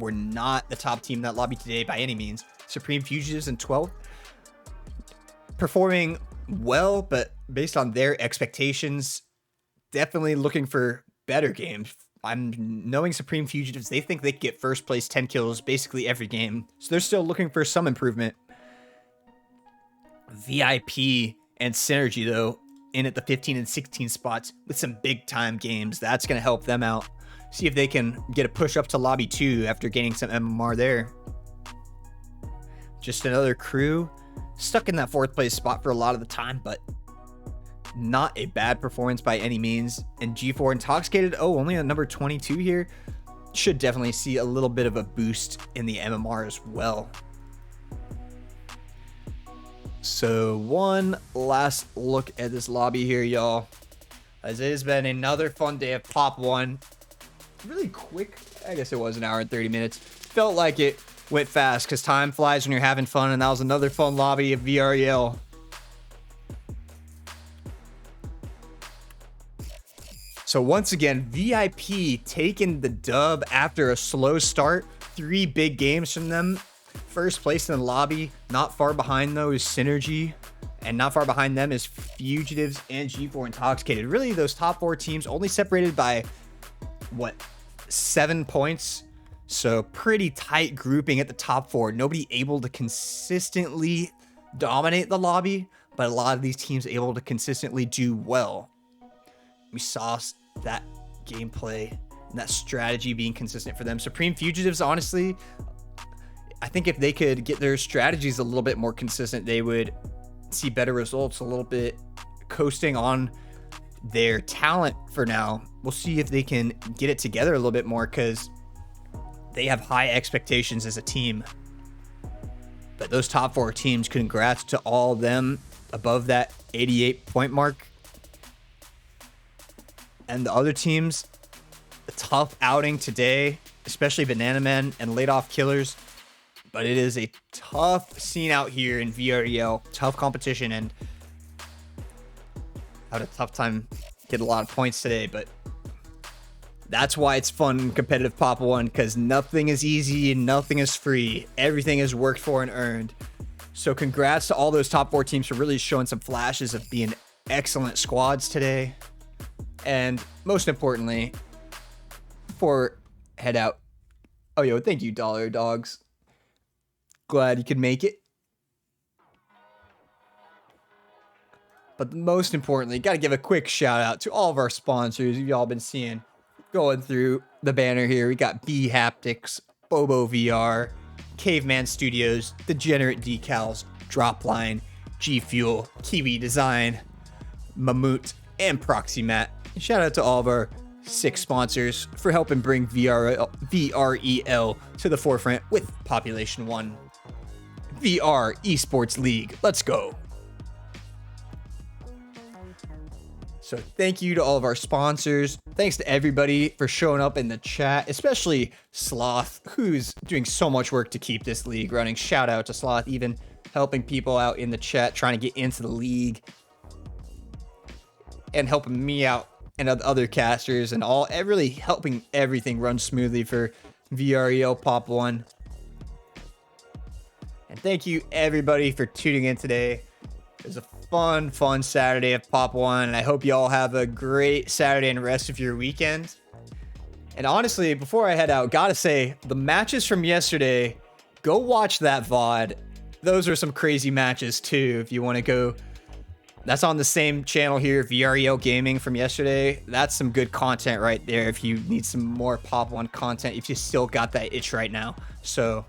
were not the top team in that lobby today by any means. Supreme Fugitives in 12th, performing well, but based on their expectations, definitely looking for better games. I'm knowing Supreme Fugitives, they think they can get first place 10 kills basically every game, so they're still looking for some improvement. VIP and Synergy, though, in at the 15 and 16 spots with some big time games. That's going to help them out. See if they can get a push up to lobby 2 after gaining some MMR there. Just another crew stuck in that 4th place spot for a lot of the time, but not a bad performance by any means. And G4 Intoxicated, only on number 22 here, should definitely see a little bit of a boost in the MMR as well. So one last look at this lobby here, y'all, as it has been another fun day of Pop 1. Really quick, I guess it was an hour and 30 minutes. Felt like it went fast because time flies when you're having fun, and that was another fun lobby of VREL. So once again, VIP taking the dub after a slow start. 3 big games from them. First place in the lobby. Not far behind though is Synergy. And not far behind them is Fugitives and G4 Intoxicated. Really, those top 4 teams only separated by, what, 7 points? So pretty tight grouping at the top 4. Nobody able to consistently dominate the lobby, but a lot of these teams able to consistently do well. We saw that gameplay and that strategy being consistent for them. Supreme Fugitives, honestly, I think if they could get their strategies a little bit more consistent, they would see better results. A little bit coasting on their talent for now. We'll see if they can get it together a little bit more, because they have high expectations as a team. But those top 4 teams, congrats to all of them above that 88 point mark. And the other teams, a tough outing today, especially Banana Men and laid off Killers. But it is a tough scene out here in VREL, tough competition, and had a tough time getting a lot of points today. But that's why it's fun and competitive Pop 1, because nothing is easy and nothing is free. Everything is worked for and earned. So congrats to all those top 4 teams for really showing some flashes of being excellent squads today. And most importantly, before head out, oh yo, thank you, Dollar Dogs. Glad you could make it. But most importantly, got to give a quick shout out to all of our sponsors you've all been seeing going through the banner here. We got B Haptics, Bobo VR, Caveman Studios, Degenerate Decals, Dropline, G Fuel, Kiwi Design, Mammut, and Proxymat. And shout out to all of our 6 sponsors for helping bring VREL to the forefront with Population 1. VR Esports League. Let's go. So thank you to all of our sponsors. Thanks to everybody for showing up in the chat, especially Sloth, who's doing so much work to keep this league running. Shout out to Sloth, even helping people out in the chat, trying to get into the league, and helping me out and other casters, and all, really helping everything run smoothly for VREL Pop 1. And thank you everybody for tuning in today. It was a fun Saturday of Pop 1, and I hope you all have a great Saturday and rest of your weekend. And honestly, before I head out, gotta say, the matches from yesterday, go watch that VOD. Those are some crazy matches too, if you want to go. That's on the same channel here, VREL Gaming, from yesterday. That's some good content right there if you need some more Pop 1 content, if you still got that itch right now. So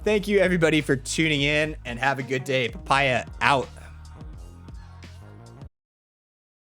thank you everybody for tuning in, and have a good day. Papaya out.